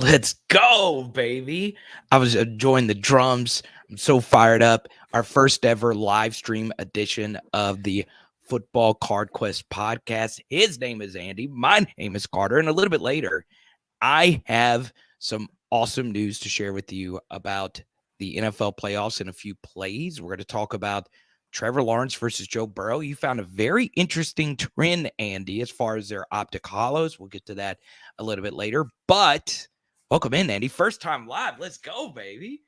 Let's go, baby. I was enjoying the drums. I'm so fired up. Our first ever live stream edition of the Football Card Quest podcast. His name is Andy. My name is Carter. And a little bit later, I have some awesome news to share with you about the NFL playoffs and a few plays. We're going to talk about Trevor Lawrence versus Joe Burrow. You found a very interesting trend, Andy, as far as their optic hollows. We'll get to that a little bit later. But welcome in, Andy. First time live. Let's go, baby.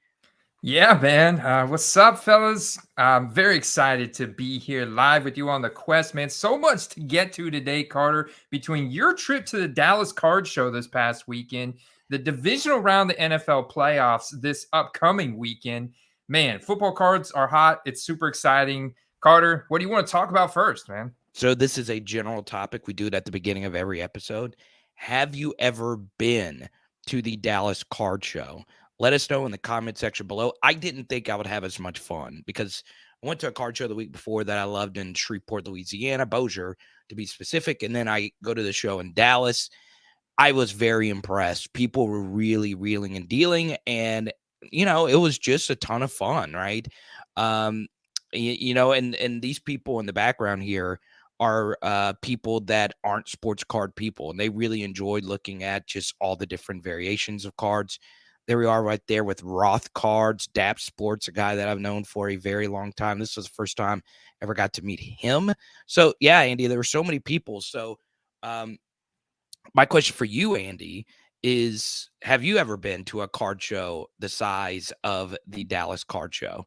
Yeah, man. What's up, fellas? I'm very excited to be here live with you on the Quest, man. So much to get to today, Carter, between your trip to the Dallas Card Show this past weekend, the divisional round of the NFL playoffs this upcoming weekend. Man, football cards are hot. It's super exciting. Carter, what do you want to talk about first, man? So this is a general topic. We do it at the beginning of every episode. Have you ever been to the Dallas Card Show? Let us know in the comment section below. I didn't think I would have as much fun because I went to a card show the week before that I loved in Shreveport, Louisiana, Bossier, to be specific. And then I go to the show in Dallas. I was very impressed. People were really reeling and dealing. And, it was just a ton of fun, right? And these people in the background here are people that aren't sports card people. And they really enjoyed looking at just all the different variations of cards. There we are right there with Roth Cards, DAP Sports, a guy that I've known for a very long time. This was the first time I ever got to meet him. So, yeah, Andy, there were so many people. So, my question for you, Andy, is have you ever been to a card show the size of the Dallas Card Show?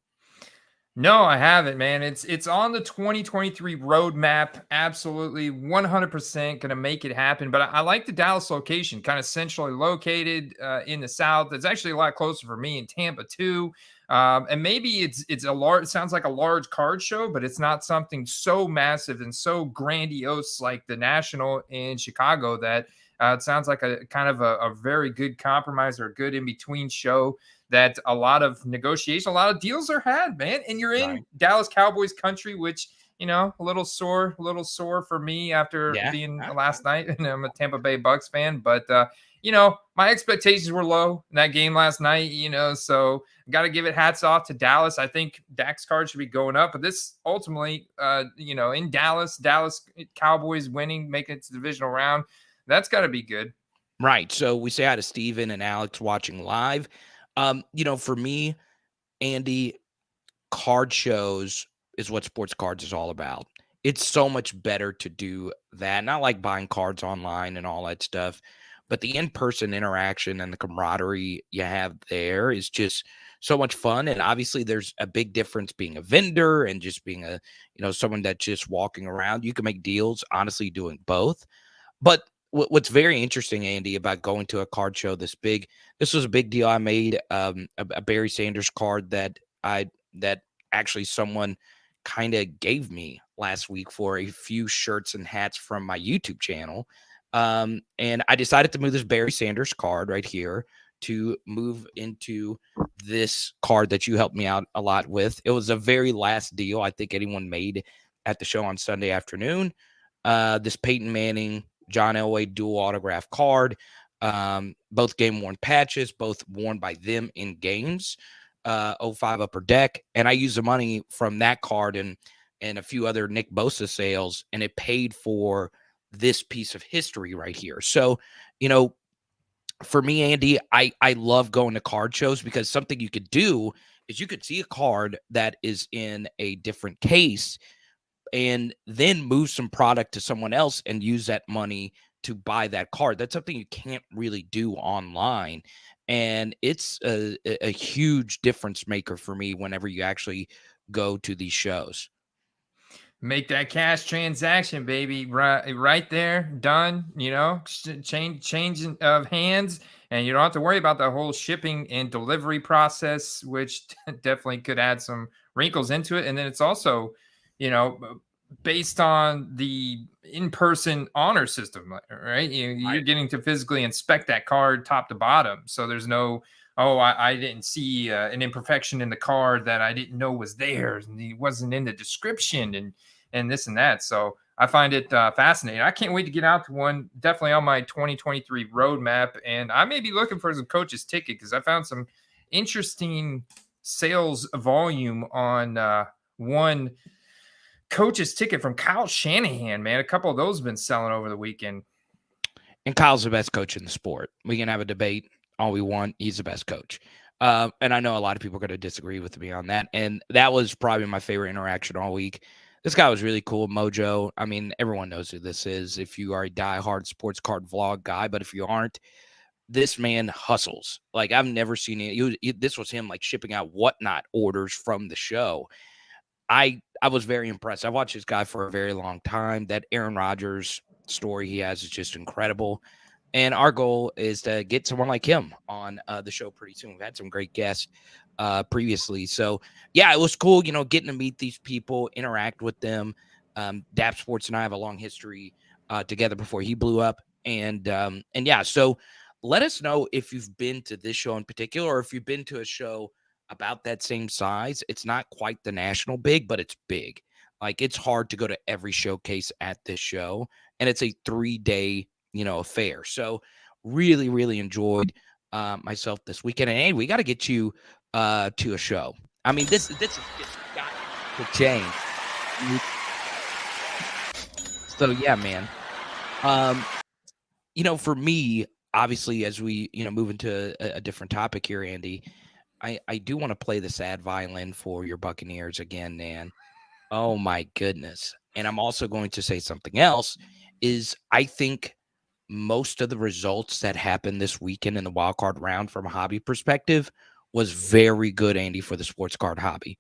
No, I haven't, man. It's on the 2023 roadmap. Absolutely 100% going to make it happen. But I like the Dallas location, kind of centrally located in the South. It's actually a lot closer for me in Tampa too. And maybe it's a large, it sounds like a large card show, but it's not something so massive and so grandiose like the National in Chicago that it sounds like a kind of a very good compromise or a good in-between show that a lot of negotiation, a lot of deals are had, man. And you're in Right. Dallas Cowboys country, which, a little sore for me after Yeah. being last night. And I'm a Tampa Bay Bucks fan, but, my expectations were low in that game last night, so got to give it hats off to Dallas. I think Dak's card should be going up, but this ultimately, in Dallas Cowboys winning, making it to the divisional round, that's got to be good. Right. So we say hi to Steven and Alex watching live. For me, Andy, card shows is what sports cards is all about. It's so much better to do that. Not like buying cards online and all that stuff, but the in-person interaction and the camaraderie you have there is just so much fun. And obviously there's a big difference being a vendor and just being someone that's just walking around. You can make deals, honestly, doing both. But what's very interesting, Andy, about going to a card show this big, this was a big deal. I made a Barry Sanders card that actually someone kind of gave me last week for a few shirts and hats from my YouTube channel. And I decided to move this Barry Sanders card right here to move into this card that you helped me out a lot with. It was a very last deal I think anyone made at the show on Sunday afternoon. This Peyton Manning, John Elway dual autograph card, both game worn patches, both worn by them in games, 05 Upper Deck. And I used the money from that card and a few other Nick Bosa sales, and it paid for this piece of history right here. So, for me, Andy, I love going to card shows because something you could do is you could see a card that is in a different case and then move some product to someone else and use that money to buy that card. That's something you can't really do online. And it's a huge difference maker for me whenever you actually go to these shows. Make that cash transaction, baby, right there, done. Change of hands, and you don't have to worry about the whole shipping and delivery process, which definitely could add some wrinkles into it. And then it's also, based on the in-person honor system, right? You're getting to physically inspect that card top to bottom, so there's no, oh, I didn't see an imperfection in the card that I didn't know was there, and it wasn't in the description, and this and that. So I find it fascinating. I can't wait to get out to one. Definitely on my 2023 roadmap, and I may be looking for some coach's ticket because I found some interesting sales volume on one coach's ticket from Kyle Shanahan. Man, a couple of those have been selling over the weekend. And Kyle's the best coach in the sport. We can have a debate all we want. He's the best coach. And I know a lot of people are going to disagree with me on that. And that was probably my favorite interaction all week. This guy was really cool, Mojo. I mean, everyone knows who this is if you are a diehard sports card vlog guy. But if you aren't, this man hustles. Like, I've never seen it. This was him, like, shipping out whatnot orders from the show. I was very impressed. I watched this guy for a very long time. That Aaron Rodgers story he has is just incredible. And our goal is to get someone like him on the show pretty soon. We've had some great guests previously. So, yeah, it was cool, getting to meet these people, interact with them. Dap Sports and I have a long history together before he blew up. And yeah, so let us know if you've been to this show in particular, or if you've been to a show about that same size. It's not quite the national big, but it's big. Like, it's hard to go to every showcase at this show, and it's a 3-day, affair. So really, really enjoyed myself this weekend. And hey, we got to get you to a show. I mean, this is just got to change. So yeah, man. For me, obviously, as we move into a different topic here, Andy, I do want to play the sad violin for your Buccaneers again, man. Oh my goodness. And I'm also going to say something else is I think most of the results that happened this weekend in the wild card round from a hobby perspective was very good, Andy, for the sports card hobby.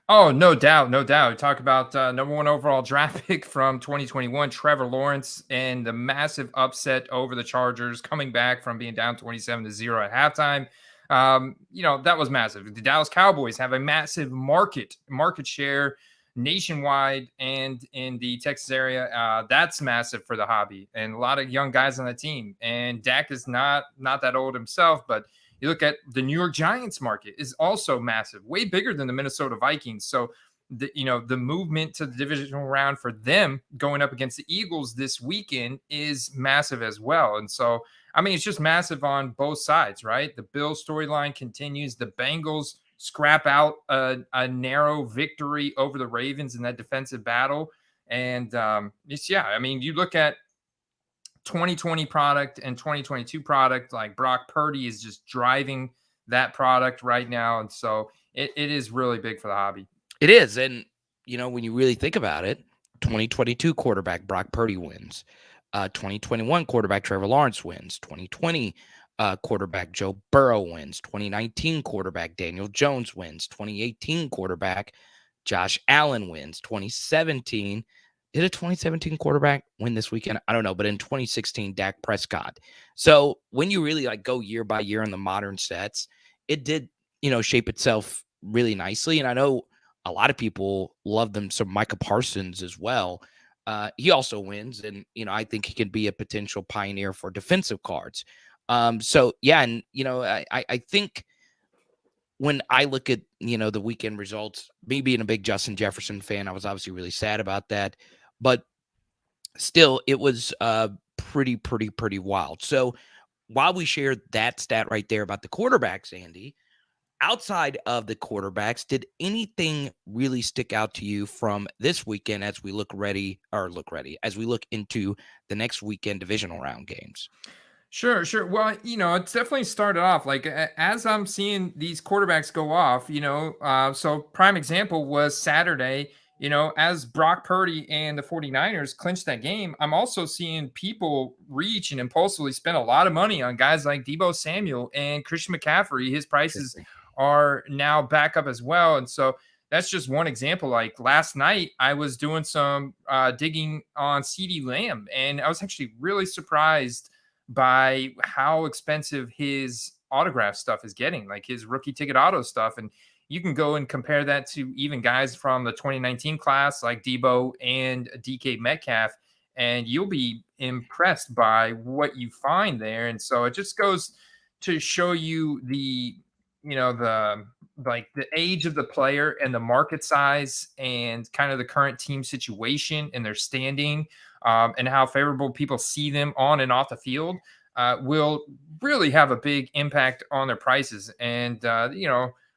Oh, no doubt, no doubt. Talk about number one overall draft pick from 2021, Trevor Lawrence, and the massive upset over the Chargers, coming back from being down 27-0 at halftime. That was massive. The Dallas Cowboys have a massive market share nationwide and in the Texas area. That's massive for the hobby, and a lot of young guys on the team. And Dak is not that old himself, but you look at the New York Giants market is also massive, way bigger than the Minnesota Vikings. So the movement to the divisional round for them going up against the Eagles this weekend is massive as well. And so, I mean, it's just massive on both sides, right? The Bills storyline continues. The Bengals scrap out a narrow victory over the Ravens in that defensive battle. And I mean, you look at 2020 product and 2022 product, like Brock Purdy is just driving that product right now. And so it is really big for the hobby. It is. And, when you really think about it, 2022 quarterback Brock Purdy wins. 2021 quarterback Trevor Lawrence wins. 2020 quarterback Joe Burrow wins. 2019 quarterback Daniel Jones wins. 2018 quarterback Josh Allen wins. 2017, did a 2017 quarterback win this weekend? I don't know, but in 2016, Dak Prescott. So when you really go year by year in the modern sets, it did, shape itself really nicely. And I know a lot of people love them some Micah Parsons as well. He also wins, and I think he can be a potential pioneer for defensive cards. So yeah, and I think when I look at the weekend results, me being a big Justin Jefferson fan, I was obviously really sad about that, but still, it was pretty wild. So while we shared that stat right there about the quarterbacks, Andy, outside of the quarterbacks, did anything really stick out to you from this weekend as we look as we look into the next weekend divisional round games? Sure. Well, it's definitely started off like as I'm seeing these quarterbacks go off, so prime example was Saturday, as Brock Purdy and the 49ers clinched that game. I'm also seeing people reach and impulsively spend a lot of money on guys like Deebo Samuel and Christian McCaffrey. His prices are now back up as well. And so that's just one example. Like last night, I was doing some digging on CeeDee Lamb, and I was actually really surprised by how expensive his autograph stuff is getting, like his rookie ticket auto stuff. And you can go and compare that to even guys from the 2019 class like Debo and DK Metcalf, and you'll be impressed by what you find there. And so it just goes to show you the like the age of the player and the market size and kind of the current team situation and their standing, and how favorable people see them on and off the field, will really have a big impact on their prices. And,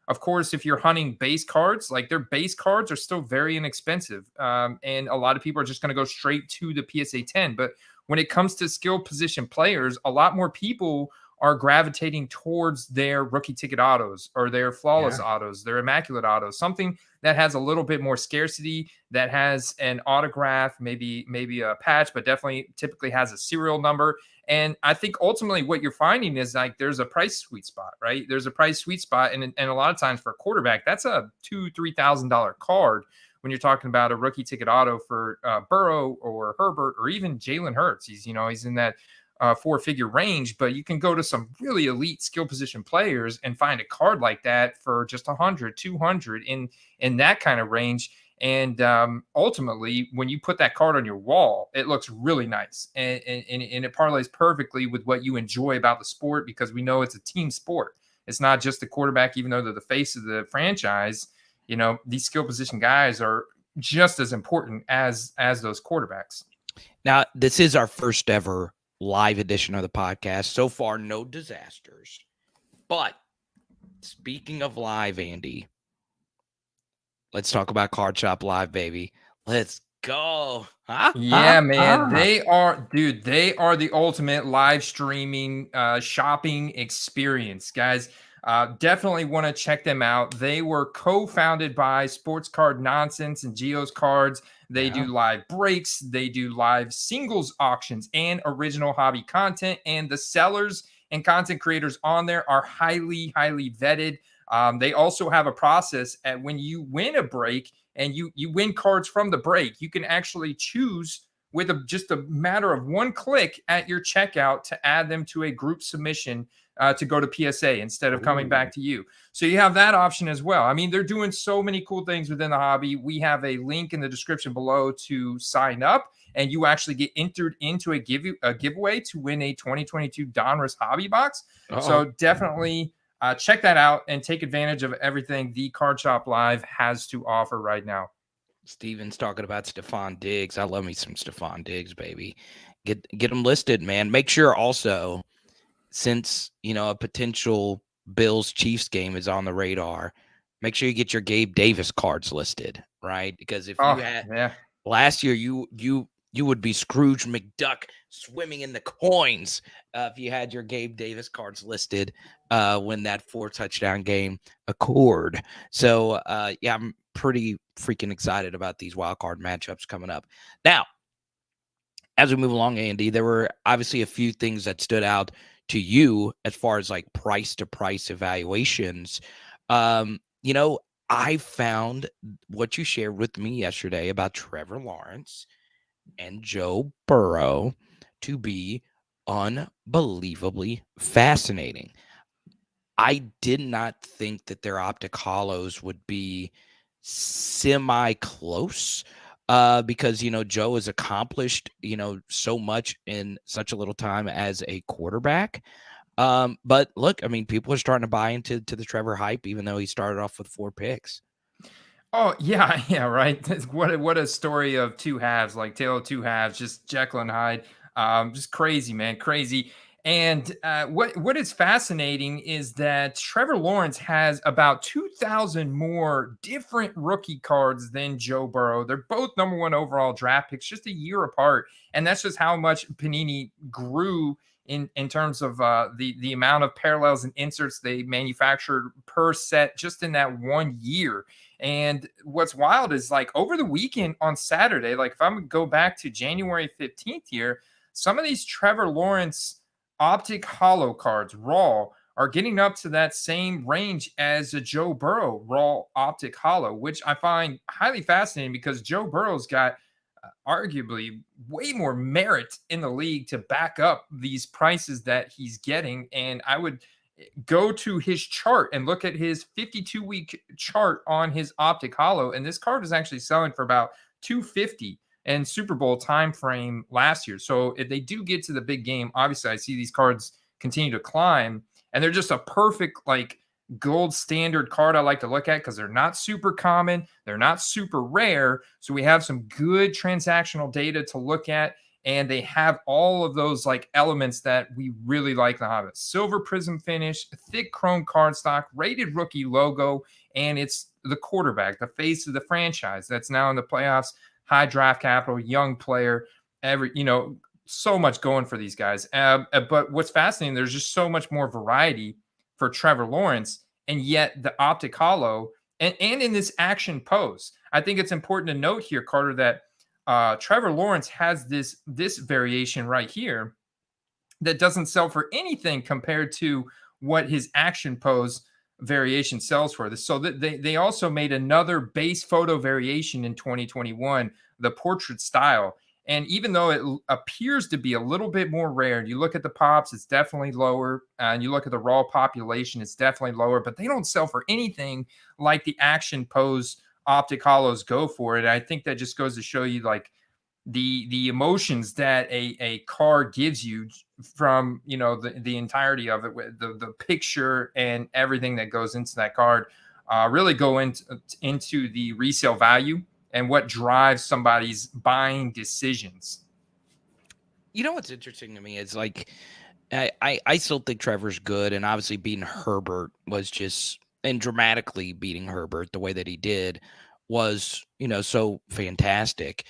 of course, if you're hunting base cards, like their base cards are still very inexpensive. And a lot of people are just going to go straight to the PSA 10. But when it comes to skill position players, a lot more people are gravitating towards their rookie ticket autos or their flawless autos, their immaculate autos, something that has a little bit more scarcity, that has an autograph, maybe a patch, but definitely typically has a serial number. And I think ultimately what you're finding is like there's a price sweet spot, right? There's a price sweet spot. And a lot of times for a quarterback, that's a $2,000-$3,000 card when you're talking about a rookie ticket auto for Burrow or Herbert or even Jalen Hurts. He's in that four-figure range, but you can go to some really elite skill position players and find a card like that for just 100, 200 in that kind of range. And ultimately, when you put that card on your wall, it looks really nice, and it parlays perfectly with what you enjoy about the sport, because we know it's a team sport. It's not just the quarterback, even though they're the face of the franchise. These skill position guys are just as important as those quarterbacks. Now, this is our first ever live edition of the podcast. So far, no disasters. But speaking of live, Andy, let's talk about Card Shop Live, baby. Let's go. Yeah, man. They are the ultimate live streaming shopping experience, guys. Definitely want to check them out. They were co-founded by Sports Card Nonsense and Geo's Cards. They do live breaks. They do live singles auctions and original hobby content. And the sellers and content creators on there are highly, highly vetted. They also have a process at when you win a break and you win cards from the break, you can actually choose with just a matter of one click at your checkout to add them to a group submission to go to PSA instead of coming back to you. So you have that option as well. I mean, they're doing so many cool things within the hobby. We have a link in the description below to sign up, and you actually get entered into a giveaway to win a 2022 Donruss Hobby Box. So definitely check that out and take advantage of everything the Card Shop Live has to offer right now. Steven's talking about Stephon Diggs. I love me some Stephon Diggs, baby. Get them listed, man. Make sure also, since a potential Bills-Chiefs game is on the radar, make sure you get your Gabe Davis cards listed, right? Because if you had last year, you would be Scrooge McDuck swimming in the coins if you had your Gabe Davis cards listed when that 4-touchdown game occurred. So, I'm pretty freaking excited about these wild card matchups coming up. Now, as we move along, Andy, there were obviously a few things that stood out to you as far as like price to price evaluations. I found what you shared with me yesterday about Trevor Lawrence and Joe Burrow to be unbelievably fascinating. I did not think that their optic hollows would be semi-close because, Joe has accomplished, so much in such a little time as a quarterback. But look, I mean, people are starting to buy into the Trevor hype, even though he started off with 4 picks. Oh, yeah, right. What a story of two halves, like Tale of Two Halves, just Jekyll and Hyde. Just crazy, man, crazy. And what is fascinating is that Trevor Lawrence has about 2,000 more different rookie cards than Joe Burrow. They're both number 1 overall draft picks, just a year apart. And that's just how much Panini grew in terms of the amount of parallels and inserts they manufactured per set just in that 1 year. And what's wild is like over the weekend on Saturday, like if I'm going to go back to January 15th here, some of these Trevor Lawrence optic hollow cards raw are getting up to that same range as a Joe Burrow raw optic hollow, which I find highly fascinating because Joe Burrow's got arguably way more merit in the league to back up these prices that he's getting. And I would go to his chart and look at his 52-week chart on his optic hollow, and this card is actually selling for about $250 and Super Bowl time frame last year. So if they do get to the big game, obviously I see these cards continue to climb, and they're just a perfect like gold standard card I like to look at because they're not super common, they're not super rare. So we have some good transactional data to look at, and they have all of those like elements that we really like to have. A silver prism finish, a thick chrome cardstock, rated rookie logo, and it's the quarterback, the face of the franchise that's now in the playoffs, high draft capital, young player, so much going for these guys. But what's fascinating, there's just so much more variety for Trevor Lawrence, and yet the optic hollow and in this action pose. I think it's important to note here, Carter, that Trevor Lawrence has this variation right here that doesn't sell for anything compared to what his action pose variation sells for. So they also made another base photo variation in 2021, the portrait style. And even though it appears to be a little bit more rare, you look at the pops, it's definitely lower. And you look at the raw population, it's definitely lower, but they don't sell for anything like the action pose optic hollows go for it. And I think that just goes to show you like the emotions that a card gives you from the entirety of it, with the picture and everything that goes into that card, really go into the resale value and what drives somebody's buying decisions. You know what's interesting to me is like I still think Trevor's good, and obviously beating Herbert was just, and dramatically beating Herbert the way that he did was, so fantastic.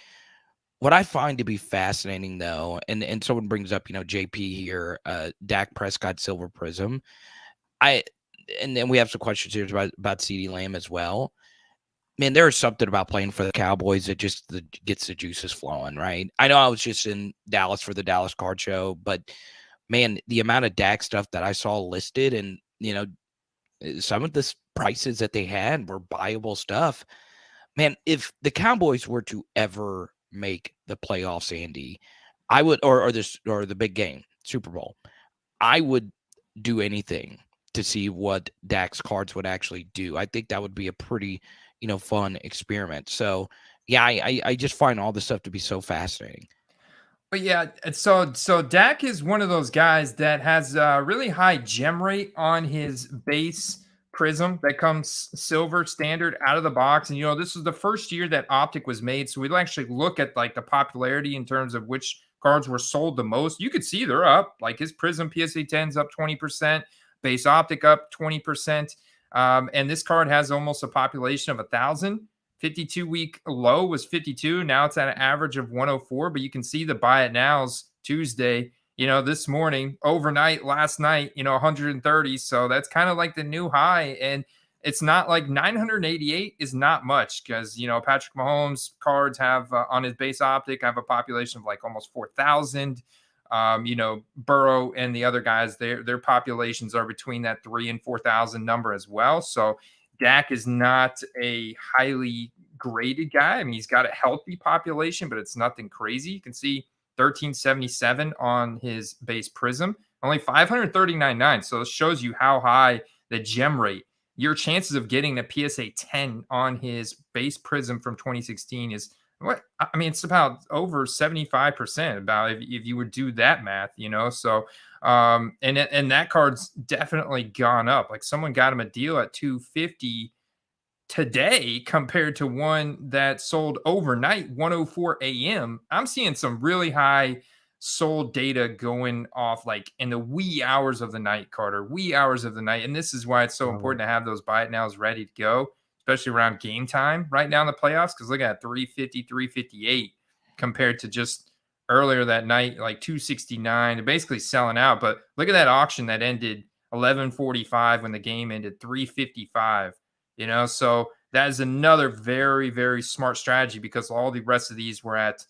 What I find to be fascinating though, and someone brings up, JP here, Dak Prescott Silver Prism. And then we have some questions here about CeeDee Lamb as well. Man, there's something about playing for the Cowboys that just gets the juices flowing, right? I know I was just in Dallas for the Dallas Card Show, but man, the amount of Dak stuff that I saw listed, and some of the prices that they had were buyable stuff. Man, if the Cowboys were to ever make the playoffs, Andy, I would, or the big game, Super Bowl, I would do anything to see what Dak's cards would actually do. I think that would be a pretty, fun experiment. So yeah, I just find all this stuff to be so fascinating. But yeah, so Dak is one of those guys that has a really high gem rate on his base prism that comes silver standard out of the box. And this is the first year that optic was made, so we'd actually look at like the popularity in terms of which cards were sold the most. You could see they're up, like his prism PSA 10's up 20%, base optic up 20%. And this card has almost a population of 1,000. 52-week low was 52. Now it's at an average of 104, but you can see the buy it now's Tuesday, this morning, overnight, last night, 130. So that's kind of like the new high. And it's not like 988 is not much because, Patrick Mahomes cards have on his base optic, have a population of like almost 4,000. Burrow and the other guys, their populations are between that 3,000 and 4,000 number as well. So Dak is not a highly graded guy. I mean, he's got a healthy population, but it's nothing crazy. You can see 1377 on his base prism, only 539.9. So it shows you how high the gem rate. Your chances of getting a PSA 10 on his base prism from 2016 is what I mean. It's about over 75%. About if you would do that math, So and that card's definitely gone up. Like someone got him a deal at 250 today compared to one that sold overnight 104 a.m. I'm seeing some really high sold data going off like in the wee hours of the night, Carter, wee hours of the night. And this is why it's so important to have those buy it nows ready to go, especially around game time right now in the playoffs. Because look at 350, 358 compared to just earlier that night, like 269. They're basically selling out. But look at that auction that ended 11:45 when the game ended 3:55. So that is another very, very smart strategy because all the rest of these were at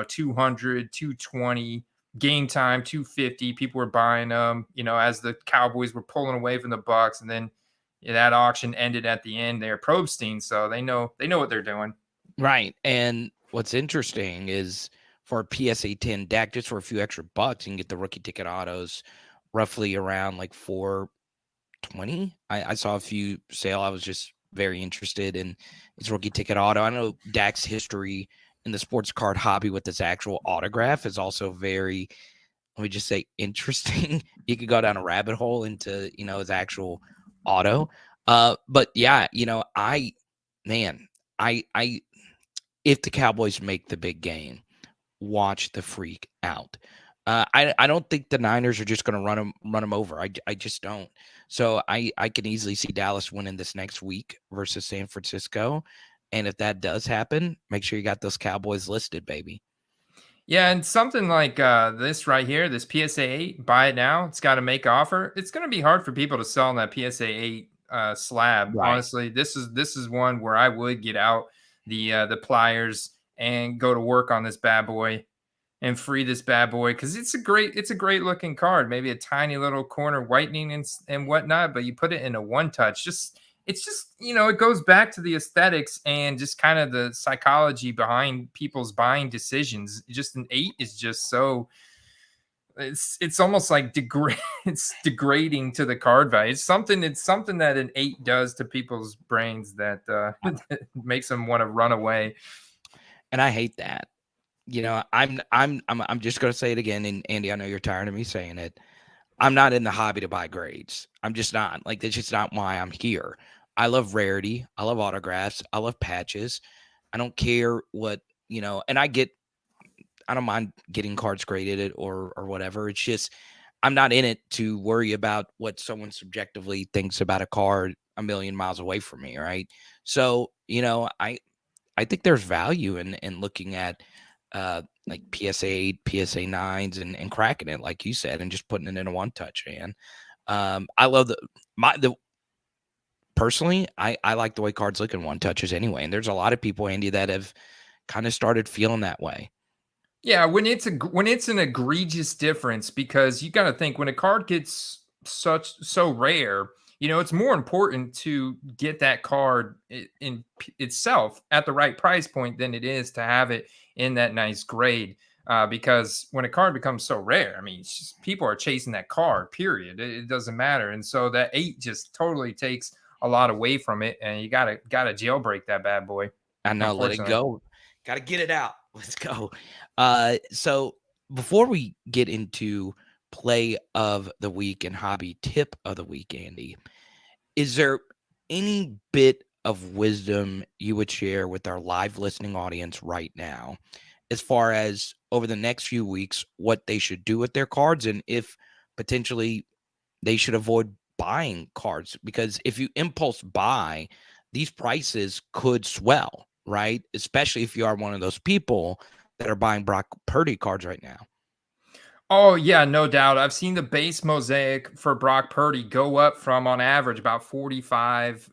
200, 220, game time 250. People were buying them, as the Cowboys were pulling away from the Bucks, and then that auction ended at the end there, Probstein. So they know what they're doing. Right. And what's interesting is for a PSA 10 Dak, just for a few extra bucks, you can get the rookie ticket autos roughly around like 420. I saw a few sale. I was just very interested in his rookie ticket auto. I know Dak's history in the sports card hobby with his actual autograph is also very, let me just say, interesting. You could go down a rabbit hole into, his actual auto. But yeah, man, I if the Cowboys make the big game, watch the freak out. I don't think the Niners are just going to run them over. I just don't. So I can easily see Dallas winning this next week versus San Francisco. And if that does happen, make sure you got those Cowboys listed, baby. Yeah, and something like this right here, this PSA 8, buy it now. It's got to make offer. It's going to be hard for people to sell on that PSA 8 slab. Right. Honestly, this is one where I would get out the pliers and go to work on this bad boy and free this bad boy because it's a great looking card. Maybe a tiny little corner whitening and whatnot, but you put it in a one touch. It's just it goes back to the aesthetics and just kind of the psychology behind people's buying decisions. Just an 8 is just so it's almost like it's degrading to the card value. It's something that an 8 does to people's brains that that makes them want to run away. And I hate that. I'm just going to say it again. And Andy, I know you're tired of me saying it. I'm not in the hobby to buy grades. I'm just not. Like, that's just not why I'm here. I love rarity. I love autographs. I love patches. I don't care and I don't mind getting cards graded or whatever. It's just I'm not in it to worry about what someone subjectively thinks about a card a million miles away from me, right? So, I think there's value in looking at like PSA 8, PSA 9s and cracking it, like you said, and just putting it in a one touch, man. I love the personally, I like the way cards look in one touches anyway. And there's a lot of people, Andy, that have kind of started feeling that way. Yeah, when it's an egregious difference, because you got to think when a card gets so rare, it's more important to get that card itself at the right price point than it is to have it in that nice grade. Because when a card becomes so rare, I mean, people are chasing that card. Period. It doesn't matter, and so that 8 just totally takes a lot away from it, and you gotta jailbreak that bad boy. I know, let it Unfortunately. go. Got to get it out. Let's go. So before we get into play of the week and hobby tip of the week, Andy, is there any bit of wisdom you would share with our live listening audience right now, as far as over the next few weeks, what they should do with their cards and if potentially they should avoid buying cards? Because if you impulse buy, these prices could swell, right? Especially if you are one of those people that are buying Brock Purdy cards right now. Oh, yeah, no doubt. I've seen the base mosaic for Brock Purdy go up from on average about 45,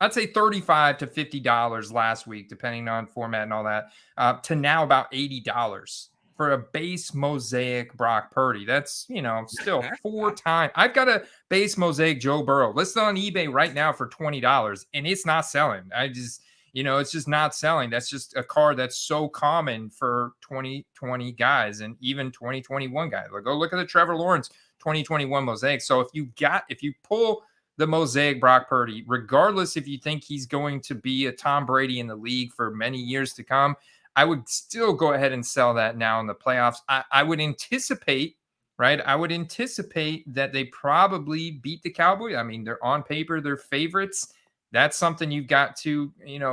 I'd say 35 to $50 last week, depending on format and all that, to now about $80 for a base mosaic Brock Purdy. That's, still four times. I've got a base mosaic Joe Burrow listed on eBay right now for $20, and it's not selling. It's just not selling. That's just a card that's so common for 2020 guys and even 2021 guys. Like, go look at the Trevor Lawrence 2021 mosaic. So if you pull the mosaic Brock Purdy, regardless if you think he's going to be a Tom Brady in the league for many years to come, I would still go ahead and sell that now in the playoffs. I would anticipate, right? I would anticipate that they probably beat the Cowboys. I mean, they're on paper, they're favorites. That's something you've got to,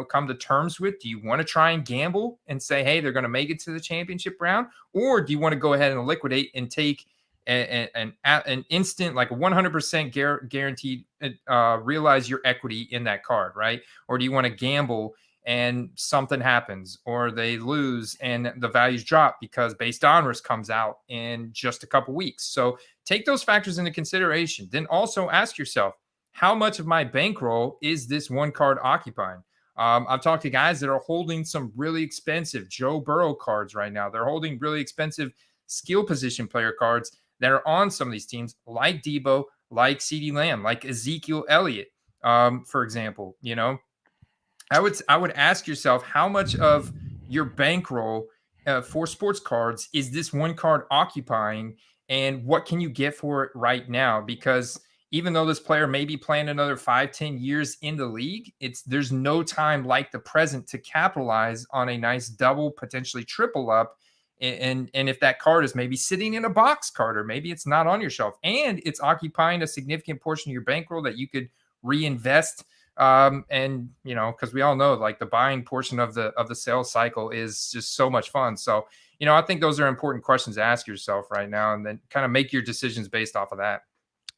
come to terms with. Do you want to try and gamble and say, hey, they're going to make it to the championship round? Or do you want to go ahead and liquidate and take an instant, like a 100% guaranteed, realize your equity in that card, right? Or do you want to gamble and something happens or they lose and the values drop because based on risk comes out in just a couple weeks? So take those factors into consideration. Then also ask yourself, how much of my bankroll is this one card occupying? I've talked to guys that are holding some really expensive Joe Burrow cards right now. They're holding really expensive skill position player cards that are on some of these teams, like Debo, like CeeDee Lamb, like Ezekiel Elliott, for example. I would ask yourself, how much of your bankroll for sports cards is this one card occupying, and what can you get for it right now? Because even though this player may be playing another 5-10 years in the league, there's no time like the present to capitalize on a nice double, potentially triple up And if that card is maybe sitting in a box card, or maybe it's not on your shelf and it's occupying a significant portion of your bankroll that you could reinvest. And because we all know, like, the buying portion of the sales cycle is just so much fun. So I think those are important questions to ask yourself right now, and then kind of make your decisions based off of that.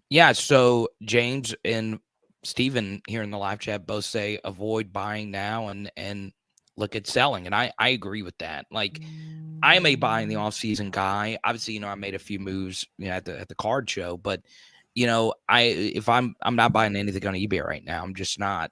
Yeah. So James and Steven here in the live chat both say avoid buying now and look at selling. And I agree with that. Like, I am a buy in the offseason guy. Obviously, I made a few moves at the card show, but I'm not buying anything on eBay right now. I'm just not,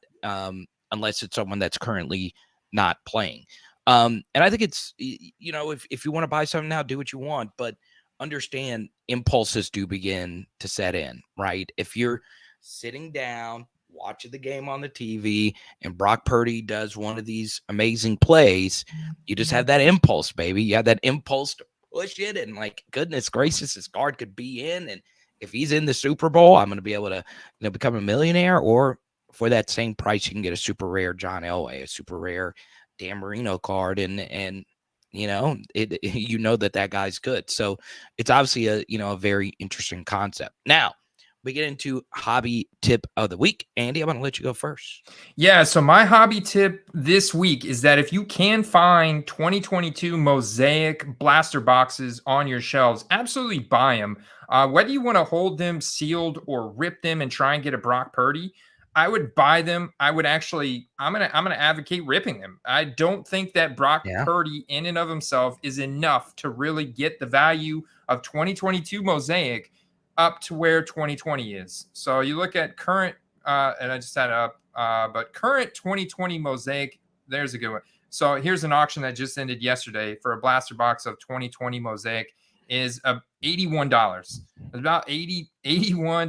unless it's someone that's currently not playing. And I think it's, if you want to buy something now, do what you want, but understand impulses do begin to set in, right? If you're sitting down watching the game on the TV and Brock Purdy does one of these amazing plays, you just have that impulse, baby. You have that impulse to push it, and like, goodness gracious, this card could be in, and if he's in the Super Bowl, I'm going to be able to become a millionaire. Or for that same price, you can get a super rare John Elway, a super rare Dan Marino card, and that guy's good. So it's obviously a very interesting concept. Now we get into hobby tip of the week. Andy, I'm going to let you go first. Yeah, so my hobby tip this week is that if you can find 2022 Mosaic blaster boxes on your shelves, absolutely buy them. Whether you want to hold them sealed or rip them and try and get a Brock Purdy, I would buy them. I'm gonna advocate ripping them. I don't think that Brock Purdy in and of himself is enough to really get the value of 2022 Mosaic up to where 2020 is. So you look at current, and I just had up, but current 2020 Mosaic, there's a good one. So here's an auction that just ended yesterday for a blaster box of 2020 Mosaic is $81. It's about $81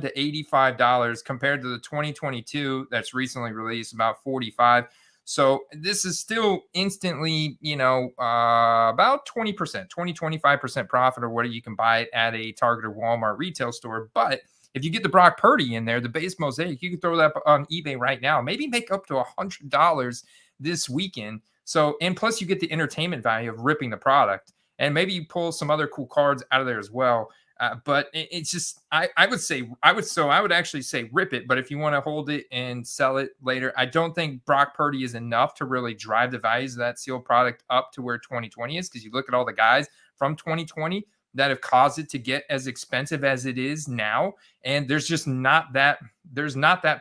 to $85 compared to the 2022 that's recently released, about $45. So this is still instantly, about 20%, 25% profit, or what you can buy it at a Target or Walmart retail store. But if you get the Brock Purdy in there, the base Mosaic, you can throw that on eBay right now, maybe make up to $100 this weekend. So, and plus you get the entertainment value of ripping the product, and maybe you pull some other cool cards out of there as well. But it's just, I would actually say rip it. But if you want to hold it and sell it later, I don't think Brock Purdy is enough to really drive the values of that sealed product up to where 2020 is. Because you look at all the guys from 2020 that have caused it to get as expensive as it is now, and there's just not that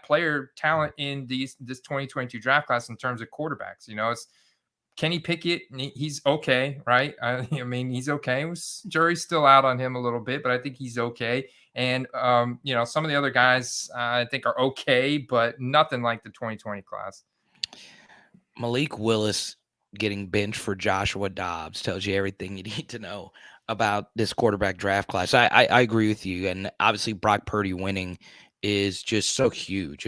player talent in this 2022 draft class in terms of quarterbacks. It's Kenny Pickett, he's okay, right? He's okay. Jury's still out on him a little bit, but I think he's okay. And, some of the other guys I think are okay, but nothing like the 2020 class. Malik Willis getting benched for Joshua Dobbs tells you everything you need to know about this quarterback draft class. I agree with you. And obviously Brock Purdy winning is just so huge.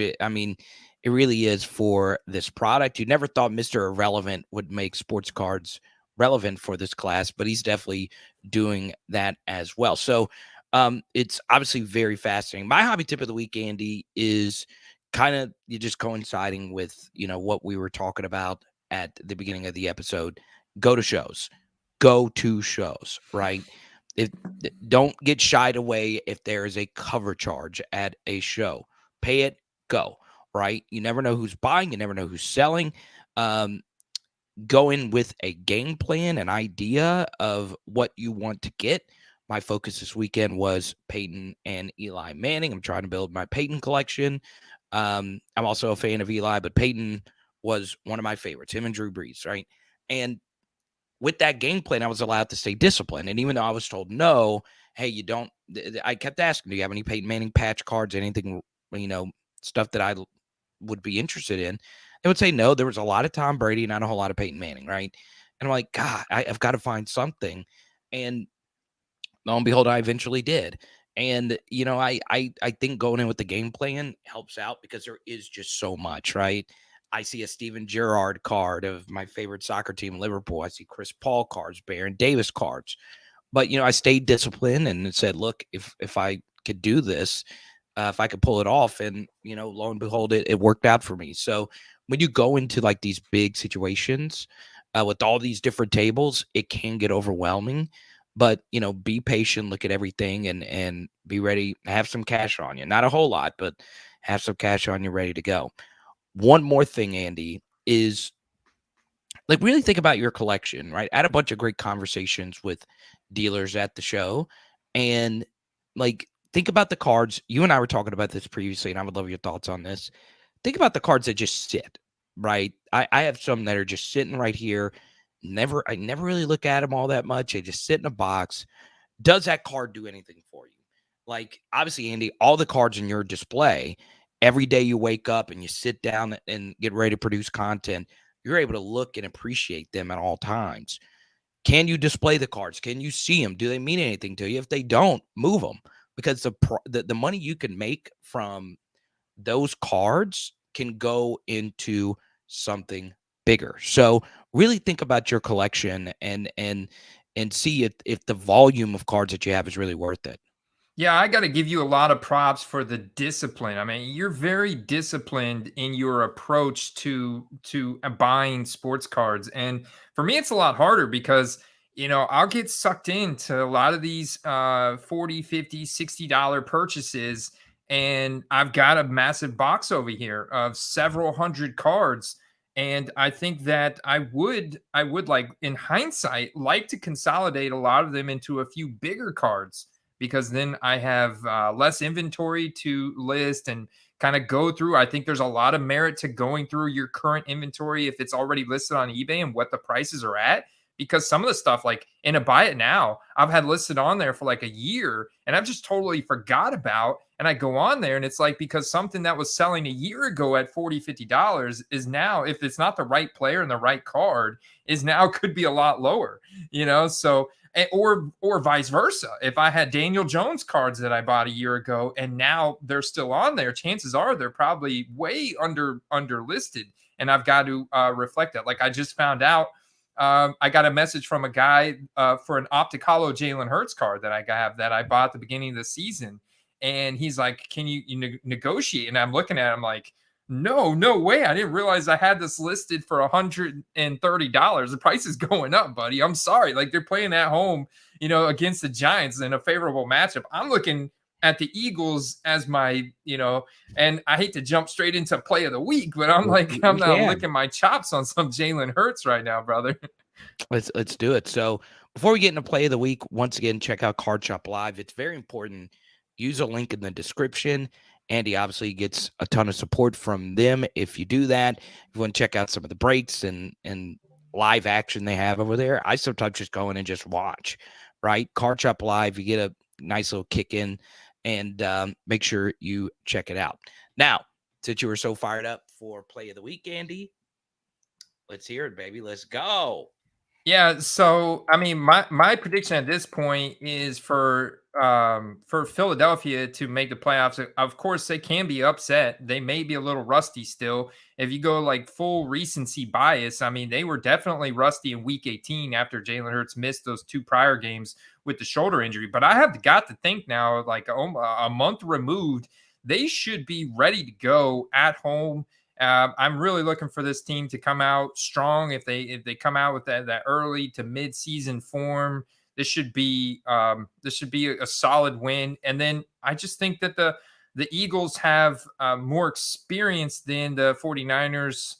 It really is for this product. You never thought Mr. Irrelevant would make sports cards relevant for this class, but he's definitely doing that as well. So it's obviously very fascinating. My hobby tip of the week, Andy, is kind of just coinciding with, what we were talking about at the beginning of the episode. Go to shows, right? Don't get shied away if there is a cover charge at a show. Pay it, go. Right? You never know who's buying. You never know who's selling. Go in with a game plan, an idea of what you want to get. My focus this weekend was Peyton and Eli Manning. I'm trying to build my Peyton collection. I'm also a fan of Eli, but Peyton was one of my favorites, him and Drew Brees, right? And with that game plan, I was allowed to stay disciplined. And even though I was told no, hey, you don't, I kept asking, do you have any Peyton Manning patch cards, anything, stuff that I would be interested in? They would say no. There was a lot of Tom Brady, not a whole lot of Peyton Manning, right? And I'm like, God, I've got to find something. And lo and behold, I eventually did. And I think going in with the game plan helps out because there is just so much, right? I see a Steven Gerrard card of my favorite soccer team, Liverpool. I see Chris Paul cards, Baron Davis cards. But I stayed disciplined and said, look, if I could do this, if I could pull it off, and lo and behold, it worked out for me. So when you go into like these big situations, with all these different tables, it can get overwhelming. But be patient, look at everything, and be ready. Have some cash on you, not a whole lot, but have some cash on you ready to go. One more thing, Andy, is like really think about your collection, right? I had a bunch of great conversations with dealers at the show, and like think about the cards. You and I were talking about this previously, and I would love your thoughts on this. Think about the cards that just sit, right? I have some that are just sitting right here. I never really look at them all that much. They just sit in a box. Does that card do anything for you? Like, obviously, Andy, all the cards in your display, every day you wake up and you sit down and get ready to produce content, you're able to look and appreciate them at all times. Can you display the cards? Can you see them? Do they mean anything to you? If they don't, move them, because the money you can make from those cards can go into something bigger. So really think about your collection and see if the volume of cards that you have is really worth it. Yeah, I got to give you a lot of props for the discipline. I mean, you're very disciplined in your approach to buying sports cards. And for me it's a lot harder because, I'll get sucked into a lot of these 40, 50, $60 purchases, and I've got a massive box over here of several hundred cards. And I think that I would like in hindsight like to consolidate a lot of them into a few bigger cards, because then I have less inventory to list and kind of go through. I think there's a lot of merit to going through your current inventory if it's already listed on eBay and what the prices are at. Because some of the stuff, like in a buy it now, I've had listed on there for like a year and I've just totally forgot about. And I go on there and it's like, because something that was selling a year ago at $40, $50 is now, if it's not the right player and the right card, is now could be a lot lower, So or vice versa. If I had Daniel Jones cards that I bought a year ago and now they're still on there, chances are they're probably way under listed, and I've got to reflect that. Like I just found out, I got a message from a guy for an Optic Holo Jalen Hurts card that I have that I bought at the beginning of the season, and he's like, "Can you negotiate?" And I'm looking at him like, no way. I didn't realize I had this listed for $130. The price is going up, buddy. I'm sorry. Like they're playing at home, against the Giants in a favorable matchup. I'm looking at the Eagles as my, and I hate to jump straight into play of the week, but I'm like, I'm not licking my chops on some Jalen Hurts right now, brother. Let's do it. So before we get into play of the week, once again, check out Card Shop Live. It's very important. Use a link in the description. Andy obviously gets a ton of support from them if you do that. If you want to check out some of the breaks and live action they have over there, I sometimes just go in and just watch, right? Card Shop Live, you get a nice little kick in, and make sure you check it out. Now, since you were so fired up for play of the week, Andy, let's hear it, baby. Let's go. Yeah, so I mean, my prediction at this point is for Philadelphia to make the playoffs. Of course, they can be upset. They may be a little rusty still. If you go like full recency bias, I mean, they were definitely rusty in Week 18 after Jalen Hurts missed those 2 prior games with the shoulder injury. But I have got to think now, like a month removed, they should be ready to go at home. I'm really looking for this team to come out strong. If they come out with that early to mid season form, this should be a solid win. And then I just think that the Eagles have more experience than the 49ers,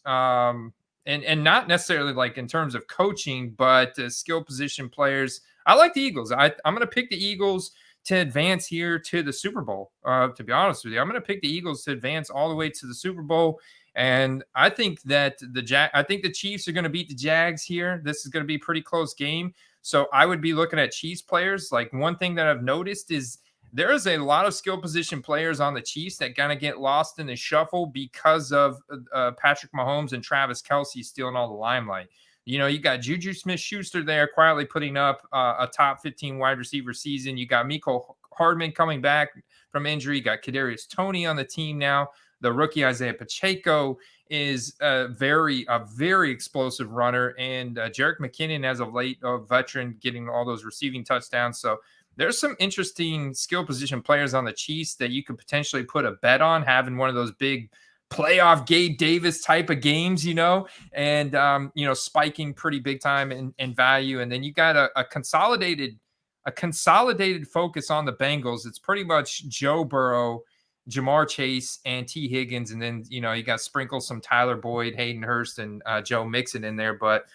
and not necessarily like in terms of coaching, but skill position players. I like the Eagles. I'm going to pick the Eagles to advance here to the Super Bowl. To be honest with you, I'm going to pick the Eagles to advance all the way to the Super Bowl. And I think that I think the Chiefs are going to beat the Jags here. This is going to be a pretty close game. So I would be looking at Chiefs players. Like one thing that I've noticed is there is a lot of skill position players on the Chiefs that kind of get lost in the shuffle because of Patrick Mahomes and Travis Kelce stealing all the limelight. You got Juju Smith-Schuster there quietly putting up a top 15 wide receiver season. You got Mecole Hardman coming back from injury. You got Kadarius Toney on the team now. The rookie Isaiah Pacheco is a very explosive runner, and Jerick McKinnon, as of late, a veteran, getting all those receiving touchdowns. So there's some interesting skill position players on the Chiefs that you could potentially put a bet on having one of those big playoff Gabe Davis type of games, and spiking pretty big time in value. And then you got a consolidated focus on the Bengals. It's pretty much Joe Burrow, Jamar Chase, and T. Higgins, and then you got sprinkle some Tyler Boyd, Hayden Hurst, and Joe Mixon in there. But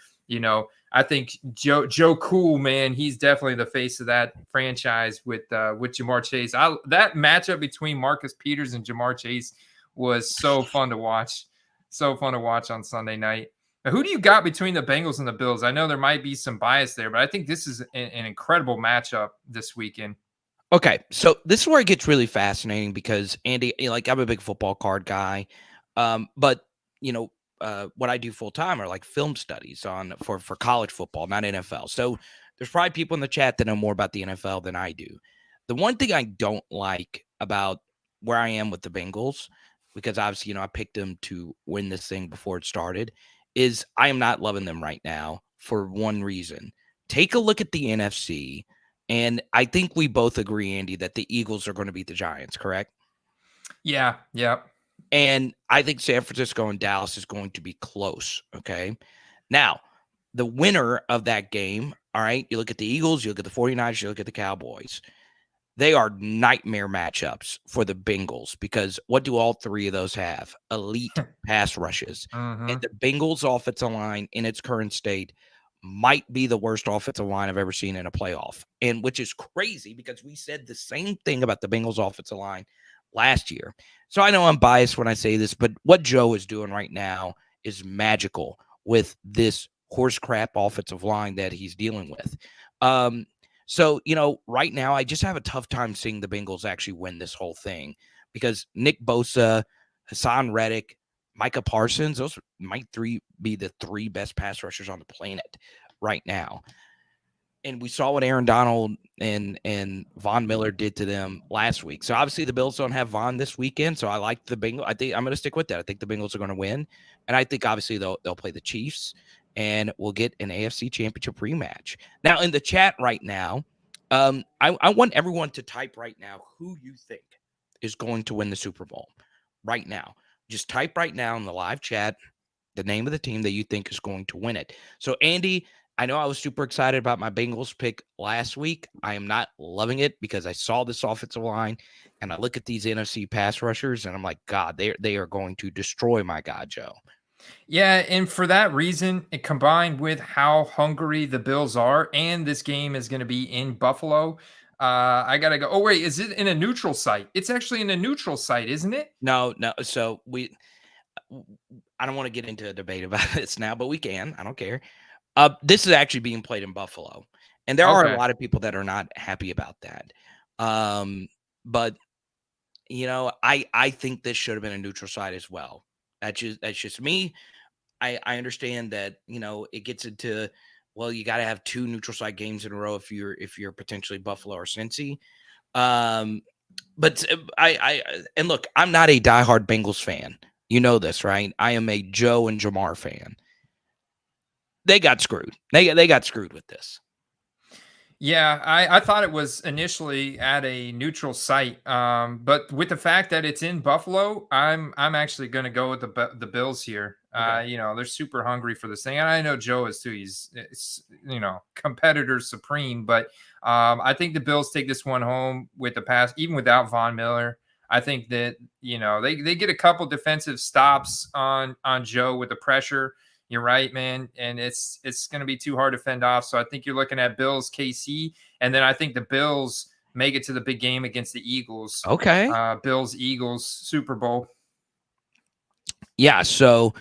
I think Joe Cool, man, he's definitely the face of that franchise with Jamar Chase. That matchup between Marcus Peters and Jamar Chase was so fun to watch. So fun to watch on Sunday night. Now, who do you got between the Bengals and the Bills? I know there might be some bias there, but I think this is an incredible matchup this weekend. Okay, so this is where it gets really fascinating because Andy, like I'm a big football card guy, but what I do full time are like film studies for college football, not NFL. So there's probably people in the chat that know more about the NFL than I do. The one thing I don't like about where I am with the Bengals, because obviously I picked them to win this thing before it started, is I am not loving them right now for one reason. Take a look at the NFC. And I think we both agree, Andy, that the Eagles are going to beat the Giants, correct? Yeah. And I think San Francisco and Dallas is going to be close, okay? Now, the winner of that game, all right, you look at the Eagles, you look at the 49ers, you look at the Cowboys. They are nightmare matchups for the Bengals because what do all three of those have? Elite pass rushes. Mm-hmm. And the Bengals offensive line in its current state might be the worst offensive line I've ever seen in a playoff. And which is crazy because we said the same thing about the Bengals offensive line last year. So I know I'm biased when I say this, but what Joe is doing right now is magical with this horse crap offensive line that he's dealing with. So, right now I just have a tough time seeing the Bengals actually win this whole thing because Nick Bosa, Hassan Reddick, Micah Parsons, those might be the three best pass rushers on the planet right now. And we saw what Aaron Donald and Von Miller did to them last week. So obviously the Bills don't have Von this weekend. So I like the Bengals. I think I'm going to stick with that. I think the Bengals are going to win. And I think obviously they'll play the Chiefs and we'll get an AFC Championship rematch. Now in the chat right now, I want everyone to type right now who you think is going to win the Super Bowl right now. Just type right now in the live chat the name of the team that you think is going to win it. So, Andy, I know I was super excited about my Bengals pick last week. I am not loving it because I saw this offensive line and I look at these NFC pass rushers and I'm like, God, they are going to destroy my guy, Joe. Yeah, and for that reason, it combined with how hungry the Bills are, and this game is going to be in Buffalo. I gotta go. Oh wait, is it in a neutral site? It's actually in a neutral site, isn't it? No. So I don't want to get into a debate about this now, but we can. I don't care. This is actually being played in Buffalo, and there are a lot of people that are not happy about that. But I think this should have been a neutral site as well. That's just me. I understand that it gets into, well, you got to have two neutral site games in a row if you're potentially Buffalo or Cincy. But and look, I'm not a diehard Bengals fan. You know this, right? I am a Joe and Jamar fan. They got screwed. They got screwed with this. Yeah, I thought it was initially at a neutral site, but with the fact that it's in Buffalo, I'm actually going to go with the Bills here. Okay. They're super hungry for this thing, and I know Joe is too. He's competitor supreme, but I think the Bills take this one home with the pass, even without Von Miller. I think that they get a couple defensive stops on Joe with the pressure. You're right, man. And it's going to be too hard to fend off. So I think you're looking at Bills KC. And then I think the Bills make it to the big game against the Eagles. Okay. Bills, Eagles, Super Bowl. Yeah. So,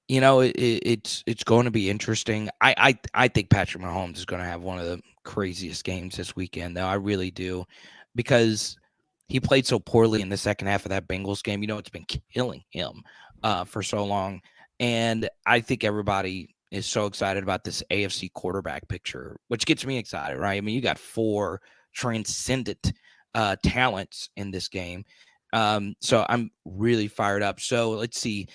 it's going to be interesting. I think Patrick Mahomes is going to have one of the craziest games this weekend, though. I really do. Because he played so poorly in the second half of that Bengals game. It's been killing him for so long. And I think everybody is so excited about this AFC quarterback picture, which gets me excited, right? I mean, you got four transcendent talents in this game. So I'm really fired up. So let's see.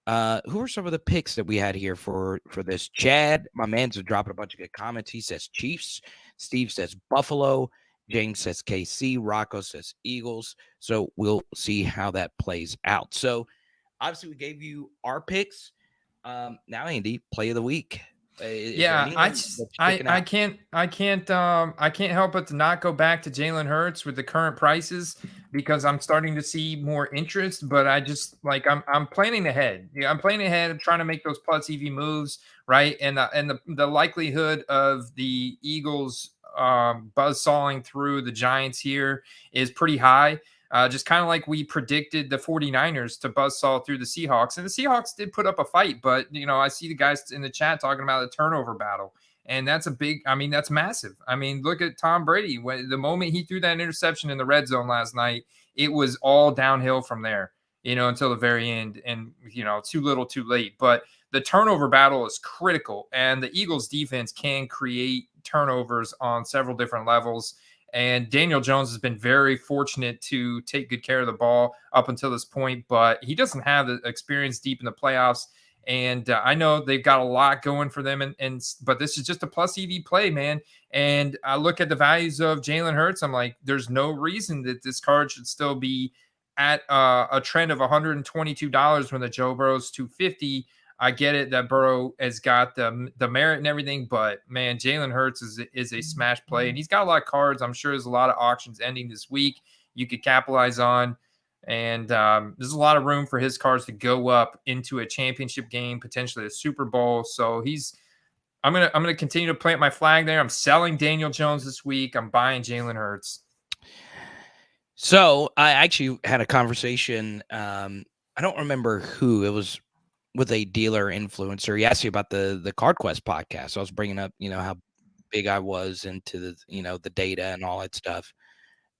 Who are some of the picks that we had here for this? Chad, my man's dropping a bunch of good comments. He says Chiefs. Steve says Buffalo. James says KC. Rocco says Eagles. So we'll see how that plays out. So obviously we gave you our picks. Now, Andy, play of the week. Is there Yeah, anyone that's sticking I out? can't help but to not go back to Jalen Hurts with the current prices because I'm starting to see more interest. But I just like I'm planning ahead. Yeah, I'm planning ahead. I'm trying to make those plus EV moves, right? And the likelihood of the Eagles buzz sawing through the Giants here is pretty high. Just kind of like we predicted the 49ers to buzzsaw through the Seahawks. And the Seahawks did put up a fight, but, I see the guys in the chat talking about the turnover battle. And that's that's massive. I mean, look at Tom Brady. When the moment he threw that interception in the red zone last night, it was all downhill from there, until the very end. And, too little, too late. But the turnover battle is critical. And the Eagles defense can create turnovers on several different levels. And Daniel Jones has been very fortunate to take good care of the ball up until this point, but he doesn't have the experience deep in the playoffs. And I know they've got a lot going for them, but this is just a plus EV play, man. And I look at the values of Jalen Hurts. I'm like, there's no reason that this card should still be at a trend of $122 when the Joe Burrow's 250. I get it that Burrow has got the merit and everything, but man, Jalen Hurts is a smash play, and he's got a lot of cards. I'm sure there's a lot of auctions ending this week you could capitalize on, and there's a lot of room for his cards to go up into a championship game, potentially a Super Bowl. So I'm gonna continue to plant my flag there. I'm selling Daniel Jones this week. I'm buying Jalen Hurts. So I actually had a conversation. I don't remember who it was with a dealer influencer. He asked me about the CardQuest podcast. So I was bringing up, how big I was into the data and all that stuff.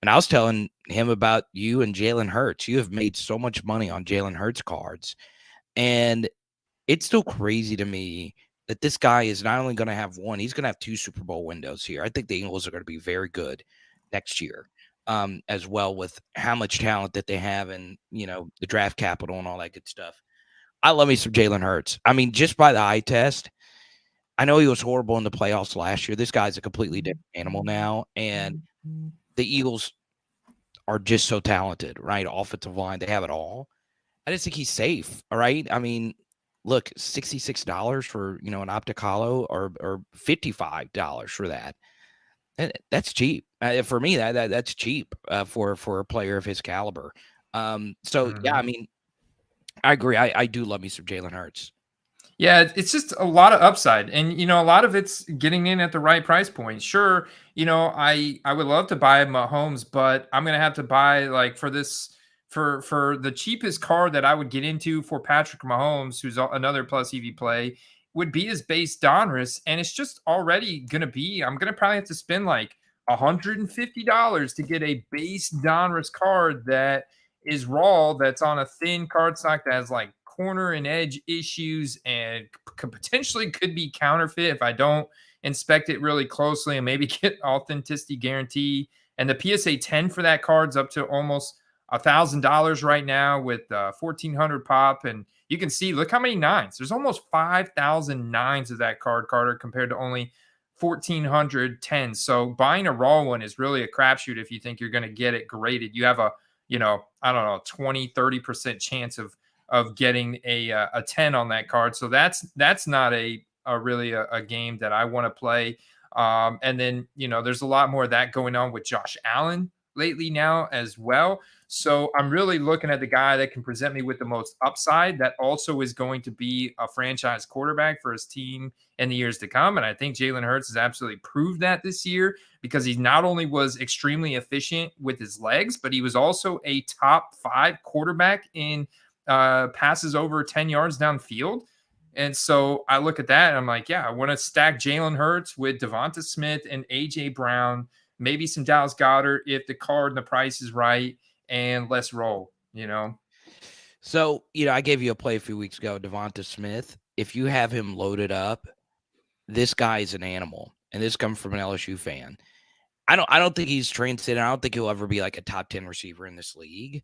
And I was telling him about you and Jalen Hurts. You have made so much money on Jalen Hurts cards. And it's still crazy to me that this guy is not only going to have one, he's going to have 2 Super Bowl windows here. I think the Eagles are going to be very good next year, as well, with how much talent that they have and, the draft capital and all that good stuff. I love me some Jalen Hurts. I mean, just by the eye test, I know he was horrible in the playoffs last year. This guy's a completely different animal now. And the Eagles are just so talented, right? Offensive line, they have it all. I just think he's safe. All right. I mean, look, $66 for, an Opticalo or $55 for that. And that's cheap. For me, that's cheap for a player of his caliber. So yeah, I mean, I agree. I do love me some Jalen Hurts. Yeah, it's just a lot of upside, and a lot of it's getting in at the right price point. Sure, I would love to buy Mahomes, but I'm gonna have to buy like for this for the cheapest card that I would get into for Patrick Mahomes, who's another plus EV play, would be his base Donruss, and it's just already gonna be. I'm gonna probably have to spend like $150 to get a base Donruss card that is raw, that's on a thin card stock that has like corner and edge issues and potentially could be counterfeit if I don't inspect it really closely and maybe get authenticity guarantee. And the PSA 10 for that card's up to almost $1,000 right now with 1,400 pop. And you can see, look how many nines. There's almost 5,000 nines of that card, Carter, compared to only 1,400 tens. So buying a raw one is really a crapshoot if you think you're going to get it graded. You have a, I don't know, 20-30% chance of getting a 10 on that card. So that's not a really a game that I want to play. And then, there's a lot more of that going on with Josh Allen lately now as well. So I'm really looking at the guy that can present me with the most upside that also is going to be a franchise quarterback for his team in the years to come. And I think Jalen Hurts has absolutely proved that this year because he not only was extremely efficient with his legs, but he was also a top 5 quarterback in passes over 10 yards downfield. And so I look at that and I'm like, yeah, I want to stack Jalen Hurts with Devonta Smith and AJ Brown, maybe some Dallas Goedert if the card and the price is right, and let's roll, So, I gave you a play a few weeks ago, Devonta Smith. If you have him loaded up, this guy is an animal. And this comes from an LSU fan. I don't think he's transcendent. I don't think he'll ever be like a top 10 receiver in this league.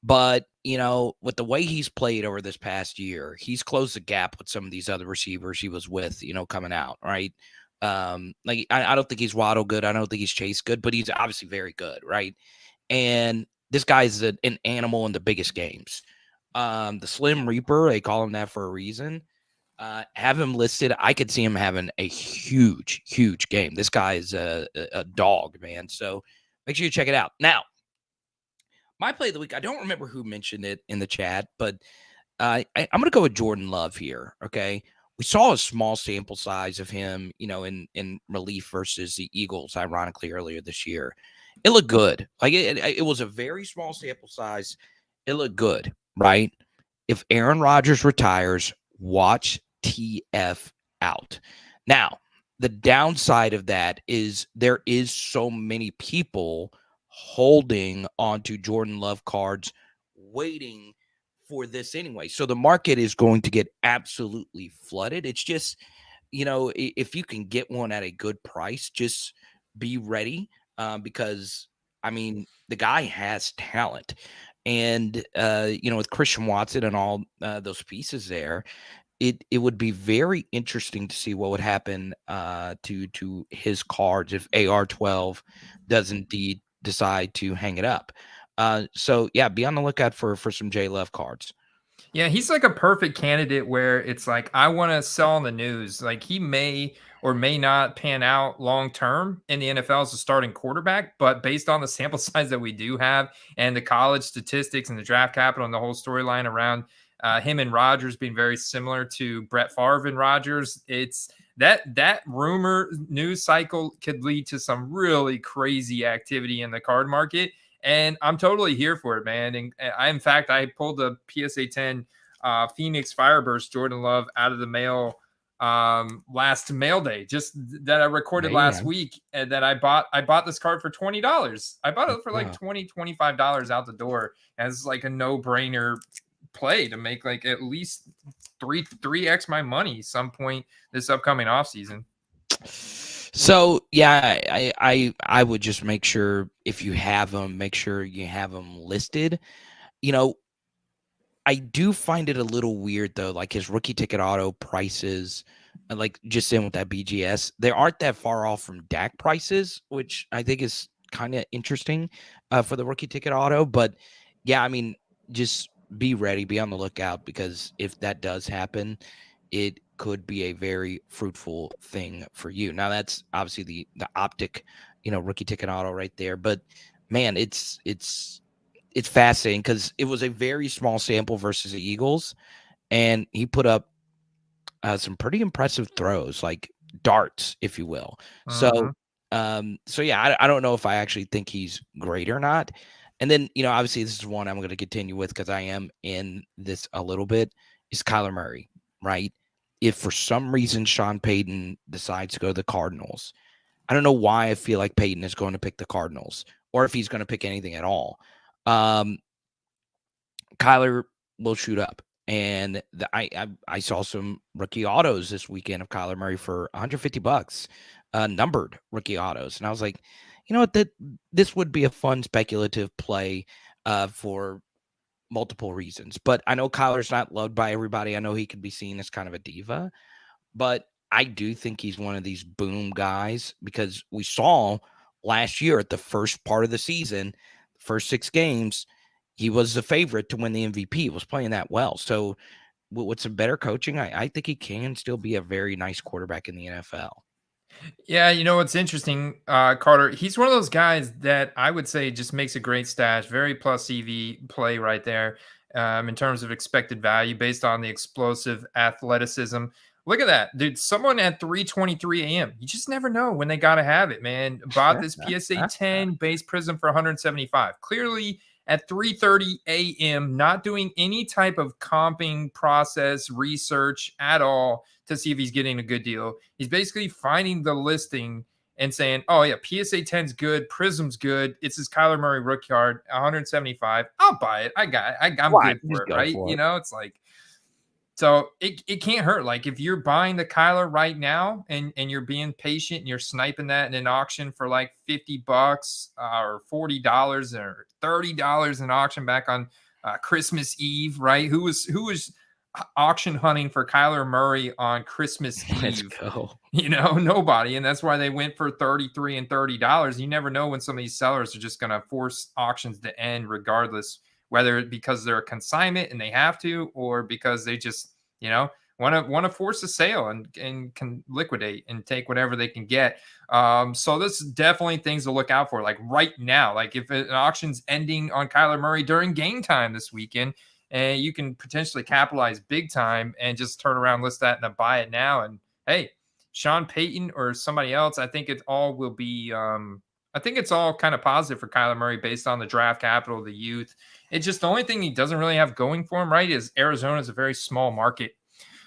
But, with the way he's played over this past year, he's closed the gap with some of these other receivers he was with, coming out, right? Like I don't think he's Waddle good. I don't think he's Chase good, but he's obviously very good, right? And this guy's an animal in the biggest games. The Slim Reaper, they call him that for a reason. Have him listed. I could see him having a huge, huge game. This guy is a dog, man. So make sure you check it out. Now, my play of the week, I don't remember who mentioned it in the chat, but I'm going to go with Jordan Love here. Okay. We saw a small sample size of him, in relief versus the Eagles, ironically, earlier this year. It looked good. Like it was a very small sample size. It looked good, right? If Aaron Rodgers retires, watch TF out. Now, the downside of that is there is so many people holding onto Jordan Love cards, waiting for this anyway. So the market is going to get absolutely flooded. It's just, if you can get one at a good price, just be ready, because, I mean, the guy has talent. And, with Christian Watson and all those pieces there, it would be very interesting to see what would happen to his cards if AR-12 does indeed decide to hang it up. So yeah, be on the lookout for some J Love cards. Yeah, he's like a perfect candidate where it's like, I want to sell on the news. Like, he may or may not pan out long term in the NFL as a starting quarterback, but based on the sample size that we do have and the college statistics and the draft capital and the whole storyline around him and Rodgers being very similar to Brett Favre and Rodgers, it's that rumor news cycle could lead to some really crazy activity in the card market. And I'm totally here for it, man. And in fact, I pulled the PSA 10 Phoenix Fireburst Jordan Love out of the mail last mail day, just that I recorded last week, and that I bought this card for $20. I bought it for like $25 out the door as like a no-brainer play to make like at least 3x my money some point this upcoming offseason. So yeah, I would just make sure, if you have them, make sure you have them listed. I do find it a little weird though, like his rookie ticket auto prices, like just in with that BGS, they aren't that far off from DAC prices, which I think is kind of interesting for the rookie ticket auto. But yeah, I mean, just be ready, be on the lookout, because if that does happen, it could be a very fruitful thing for you. Now, that's obviously the optic, rookie ticket auto right there. But man, it's fascinating because it was a very small sample versus the Eagles, and he put up some pretty impressive throws, like darts, if you will. So yeah, I don't know if I actually think he's great or not. And then, obviously this is one I'm going to continue with because I am in this a little bit, is Kyler Murray, right? If for some reason Sean Payton decides to go to the Cardinals, I don't know why I feel like Payton is going to pick the Cardinals, or if he's going to pick anything at all. Kyler will shoot up. And I saw some rookie autos this weekend of Kyler Murray for $150, numbered rookie autos. And I was like, you know what, this would be a fun speculative play for multiple reasons. But I know Kyler's not loved by everybody. I know he could be seen as kind of a diva, but I do think he's one of these boom guys, because we saw last year at the first part of the season, first 6 games, he was the favorite to win the MVP. He was playing that well. So with some better coaching, I think he can still be a very nice quarterback in the NFL. Yeah, what's interesting, Carter, he's one of those guys that I would say just makes a great stash, very plus EV play right there, in terms of expected value based on the explosive athleticism. Look at that, dude. Someone at 3:23 a.m. You just never know when they got to have it, man. Bought this PSA 10 base prism for 175. Clearly at 3:30 a.m., not doing any type of comping process research at all to see if he's getting a good deal. He's basically finding the listing and saying, oh yeah, PSA 10's good, Prism's good. It's his Kyler Murray rookie card, 175. I'll buy it. I'm good for it, right? It's like, so it can't hurt. Like, if you're buying the Kyler right now and you're being patient and you're sniping that in an auction for like $50 or $40 or $30 in auction back on Christmas Eve, right? Who was auction hunting for Kyler Murray on Christmas Eve? Let's go. Nobody. And that's why they went for $33 and $30. You never know when some of these sellers are just going to force auctions to end regardless whether because they're a consignment and they have to, or because they just, want to force a sale and can liquidate and take whatever they can get. So this is definitely things to look out for. Like right now, like if an auction's ending on Kyler Murray during game time this weekend, and you can potentially capitalize big time and just turn around, list that, and buy it now. And hey, Sean Payton or somebody else, I think it all will be. I think it's all kind of positive for Kyler Murray based on the draft capital, the youth. It's just the only thing he doesn't really have going for him, right? Is Arizona is a very small market.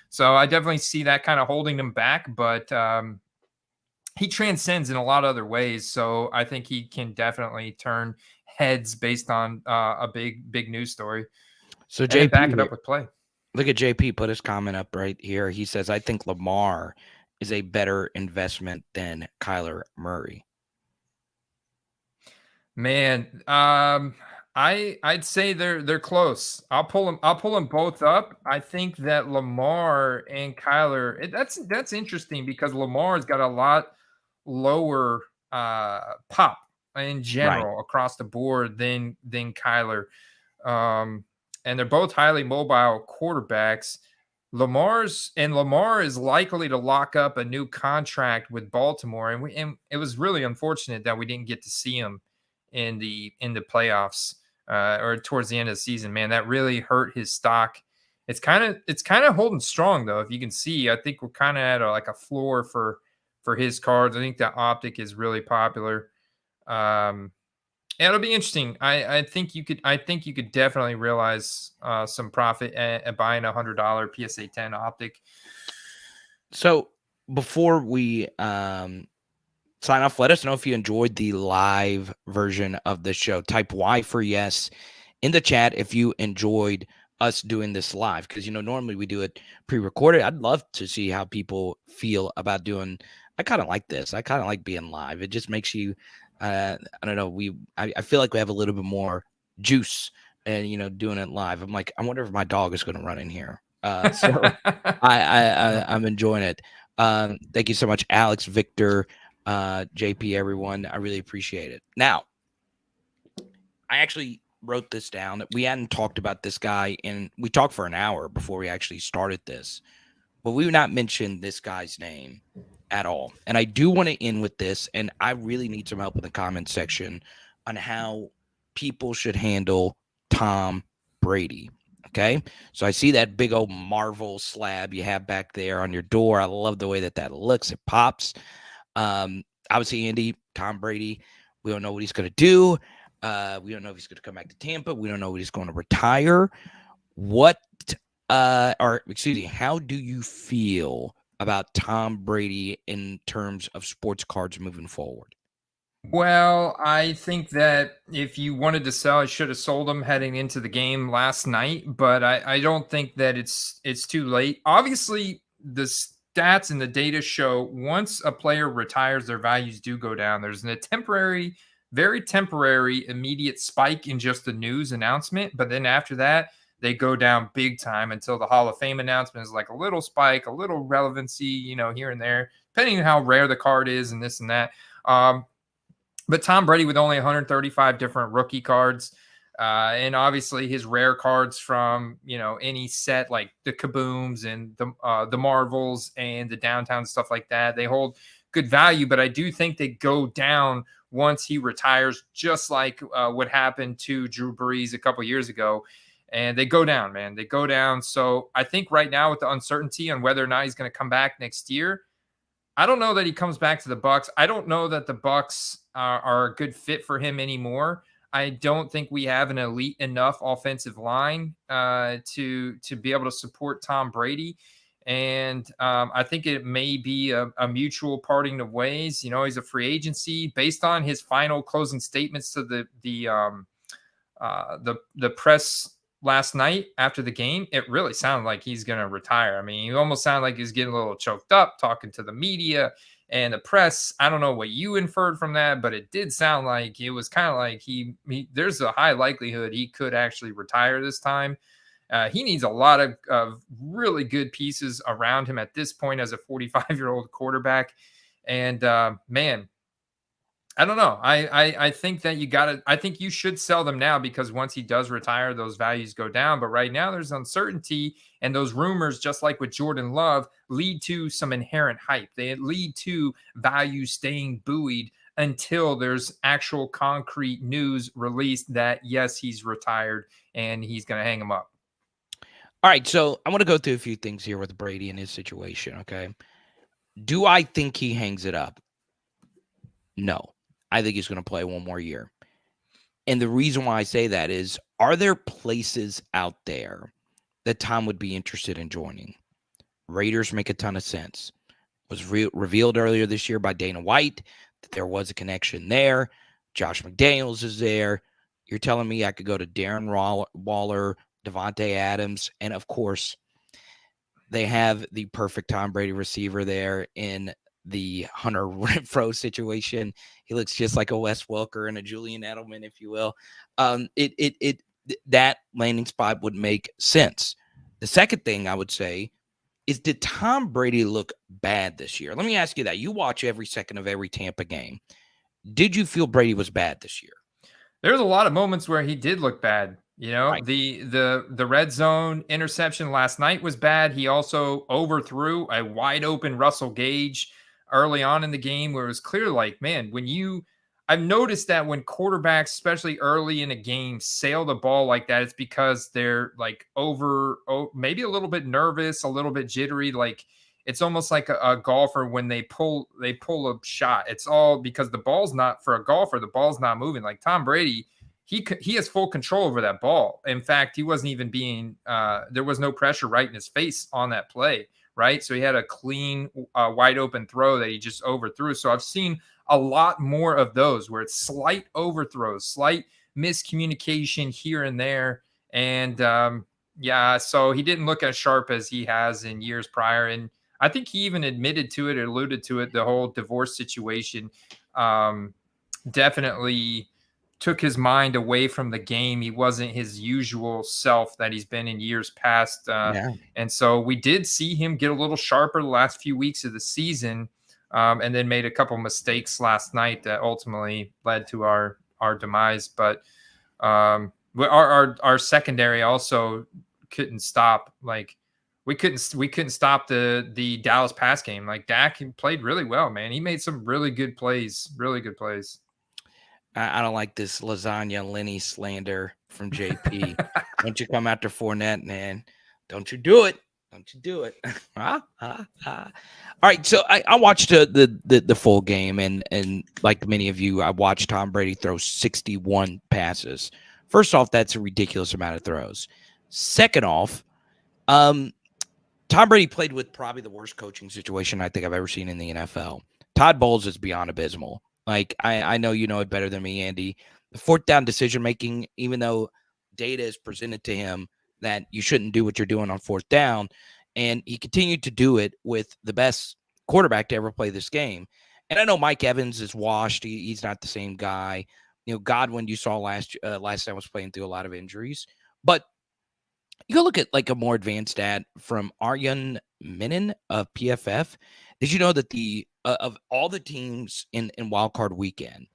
So I definitely see that kind of holding him back, but he transcends in a lot of other ways. So I think he can definitely turn heads based on a big news story. So And then back it JP, up with play. look at JP put his comment up right here. He says, I think Lamar is a better investment than Kyler Murray. Man, I'd say they're close. I'll pull them both up. I think that Lamar and Kyler, that's interesting because Lamar's got a lot lower pop in Right. general across the board than Kyler. And they're both highly mobile quarterbacks. Lamar is likely to lock up a new contract with Baltimore, and it was really unfortunate that we didn't get to see him in the playoffs or towards the end of the season. Man, that really hurt his stock. It's kind of holding strong though. If you can see, I think we're kind of at like a floor for his cards. I think that optic is really popular. It'll be interesting. I think you could definitely realize some profit at buying $100 PSA 10 optic. So before we sign off, let us know if you enjoyed the live version of the show. Type Y for yes in the chat if you enjoyed us doing this live, because normally we do it pre-recorded. I'd love to see how people feel about doing. I kind of like this. I kind of like being live. It just makes you I don't know, I feel like we have a little bit more juice and doing it live. I'm like, I wonder if my dog is going to run in here. So I'm enjoying it. Thank you so much, Alex, Victor, JP, everyone. I really appreciate it. Now, I actually wrote this down. We hadn't talked about this guy, and we talked for an hour before we actually started this, but we've not mentioned this guy's name at all. And I do want to end with this, and I really need some help in the comment section on how people should handle Tom Brady. Okay, so I see that big old Marvel slab you have back there on your door. I love the way that looks. It pops. Obviously, Andy, Tom Brady, we don't know what he's going to do. We don't know if he's going to come back to Tampa. We don't know if he's going to retire. How do you feel about Tom Brady in terms of sports cards moving forward? Well, I think that if you wanted to sell, I should have sold them heading into the game last night, but I don't think that it's too late. Obviously, the stats and the data show once a player retires, their values do go down. There's a very temporary, immediate spike in just the news announcement, but then after that, they go down big time until the Hall of Fame announcement is like a little spike, a little relevancy, here and there, depending on how rare the card is and this and that. But Tom Brady with only 135 different rookie cards, and obviously his rare cards from any set like the Kabooms and the Marvels and the Downtown stuff like that, they hold good value. But I do think they go down once he retires, just like what happened to Drew Brees a couple years ago. And they go down, man. They go down. So I think right now with the uncertainty on whether or not he's going to come back next year, I don't know that he comes back to the Bucs. I don't know that the Bucs are a good fit for him anymore. I don't think we have an elite enough offensive line to be able to support Tom Brady. And I think it may be a mutual parting of ways. He's a free agency based on his final closing statements to the press last night after the game. It really sounded like he's going to retire. I mean, he almost sounded like he's getting a little choked up talking to the media and the press. I don't know what you inferred from that, but it did sound like it was kind of like he there's a high likelihood he could actually retire this time. He needs a lot of really good pieces around him at this point as a 45-year-old quarterback. And man, I don't know. I think that I think you should sell them now, because once he does retire, those values go down. But right now there's uncertainty, and those rumors, just like with Jordan Love, lead to some inherent hype. They lead to value staying buoyed until there's actual concrete news released that yes, he's retired and he's going to hang him up. All right, so I want to go through a few things here with Brady and his situation, okay? Do I think he hangs it up? No. I think he's going to play one more year. And the reason why I say that is, are there places out there that Tom would be interested in joining? Raiders make a ton of sense. It was revealed earlier this year by Dana White that there was a connection there. Josh McDaniels is there. You're telling me I could go to Darren Waller, Devontae Adams, and of course, they have the perfect Tom Brady receiver there in the Hunter Renfrow situation. He looks just like a Wes Welker and a Julian Edelman, if you will. That landing spot would make sense. The second thing I would say is, did Tom Brady look bad this year? Let me ask you that. You watch every second of every Tampa game. Did you feel Brady was bad this year? There's a lot of moments where he did look bad. You know, Right. the red zone interception last night was bad. He also overthrew a wide open Russell Gage early on in the game, where it was clear, like, man, I've noticed that when quarterbacks, especially early in a game, sail the ball like that, it's because they're like maybe a little bit nervous, a little bit jittery. Like, it's almost like a golfer when they pull a shot. It's all because the ball's not, for a golfer, the ball's not moving. Like Tom Brady, he has full control over that ball. In fact, he wasn't even being there was no pressure right in his face on that play, right? So he had a clean, wide open throw that he just overthrew. So I've seen a lot more of those where it's slight overthrows, slight miscommunication here and there, and yeah, so he didn't look as sharp as he has in years prior. And I think he even admitted to it, or alluded to it, the whole divorce situation definitely took his mind away from the game. He wasn't his usual self that he's been in years past. Yeah. And so we did see him get a little sharper the last few weeks of the season, and then made a couple mistakes last night that ultimately led to our demise. But our secondary also couldn't stop. Like, we couldn't stop the Dallas pass game. Like, Dak played really well, man. He made some really good plays, really good plays. I don't like this lasagna Lenny slander from JP. Don't you come after Fournette, man. Don't you do it. Don't you do it. All right. So I watched the full game, and like many of you, I watched Tom Brady throw 61 passes. First off, that's a ridiculous amount of throws. Second off, Tom Brady played with probably the worst coaching situation I think I've ever seen in the NFL. Todd Bowles is beyond abysmal. Like, I know you know it better than me, Andy. The fourth down decision making, even though data is presented to him that you shouldn't do what you're doing on fourth down, and he continued to do it with the best quarterback to ever play this game. And I know Mike Evans is washed; he's not the same guy. You know, Godwin, you saw last time, was playing through a lot of injuries, but you go look at like a more advanced stat from Aryan Menon of PFF. Did you know that the of all the teams in Wild Card Weekend,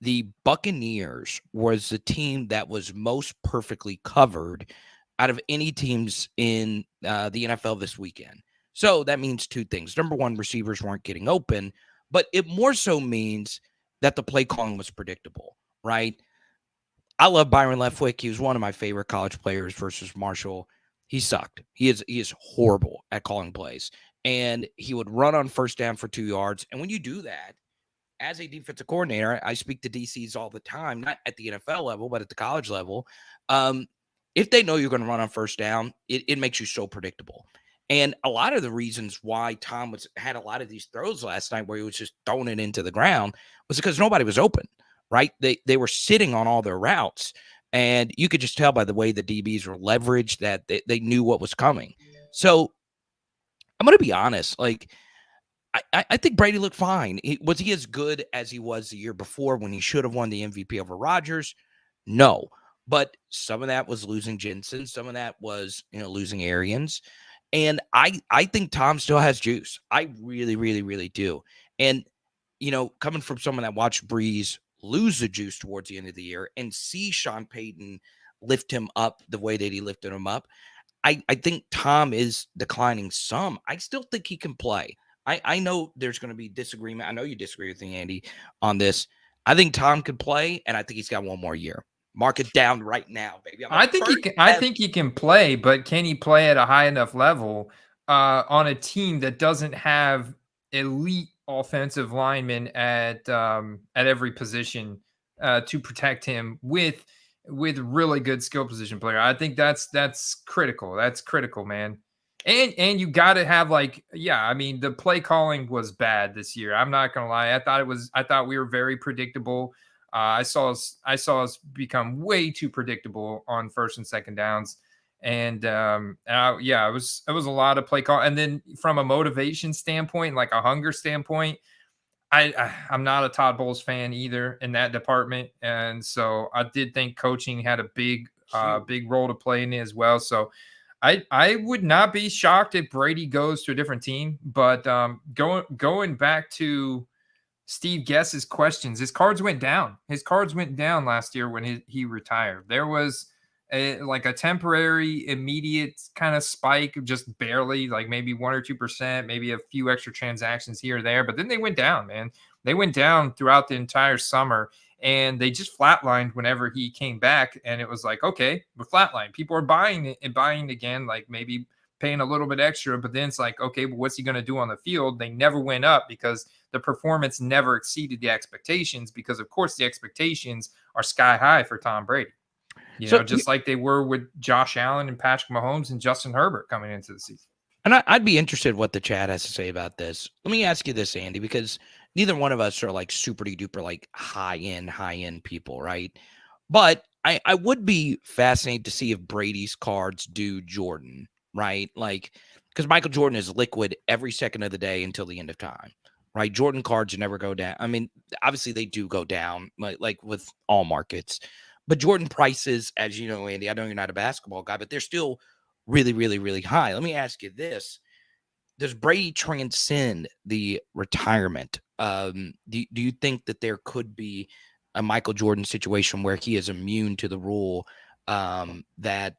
the Buccaneers was the team that was most perfectly covered out of any teams in the NFL this weekend? So that means two things. Number one, receivers weren't getting open, but it more so means that the play calling was predictable, right? I love Byron Leftwich. He was one of my favorite college players versus Marshall. He sucked. He is horrible at calling plays. And he would run on first down for 2 yards. And when you do that, as a defensive coordinator, I speak to DCs all the time, not at the NFL level, but at the college level. If they know you're going to run on first down, it makes you so predictable. And a lot of the reasons why Tom had a lot of these throws last night where he was just throwing it into the ground was because nobody was open, right? They were sitting on all their routes. And you could just tell by the way the DBs were leveraged that they knew what was coming. So I'm going to be honest. Like, I think Brady looked fine. Was he as good as he was the year before when he should have won the MVP over Rodgers? No. But some of that was losing Jensen. Some of that was, losing Arians. And I think Tom still has juice. I really, really, really do. And coming from someone that watched Breeze lose the juice towards the end of the year and see Sean Payton lift him up the way that he lifted him up, I think Tom is declining some. I still think he can play. I know there's going to be disagreement. I know you disagree with me, Andy, on this. I think Tom can play, and I think he's got one more year. Mark it down right now, baby. I'm I think he can. I think he can play, but can he play at a high enough level on a team that doesn't have elite offensive linemen at every position to protect him with really good skill position player? I think that's critical. That's critical, man. And you got to have I mean, the play calling was bad this year. I'm not gonna lie. I thought we were very predictable. I saw us become way too predictable on first and second downs, and it was a lot of play call. And then from a motivation standpoint, like a hunger standpoint, I'm not a Todd Bowles fan either in that department, and so I did think coaching had a big role to play in it as well. So I would not be shocked if Brady goes to a different team, but going back to Steve Guess's questions. His cards went down. His cards went down last year when he retired. There was a temporary, immediate kind of spike, just barely, like maybe 1 or 2%, maybe a few extra transactions here or there. But then they went down, man. They went down throughout the entire summer, and they just flatlined whenever he came back. And it was like, okay, we're flatlined. People are buying it and buying again, like maybe paying a little bit extra, but then it's like, okay, but what's he going to do on the field? They never went up because the performance never exceeded the expectations, because of course the expectations are sky high for Tom Brady, just like they were with Josh Allen and Patrick Mahomes and Justin Herbert coming into the season. And I'd be interested what the chat has to say about this. Let me ask you this, Andy, because neither one of us are like super duper like high end people, right? But I would be fascinated to see if Brady's cards do Jordan, right? Like, because Michael Jordan is liquid every second of the day until the end of time, right? Jordan cards never go down. I mean, obviously they do go down, like with all markets, but Jordan prices, as you know, Andy, I know you're not a basketball guy, but they're still really, really, really high. Let me ask you this. Does Brady transcend the retirement? Do you think that there could be a Michael Jordan situation where he is immune to the rule that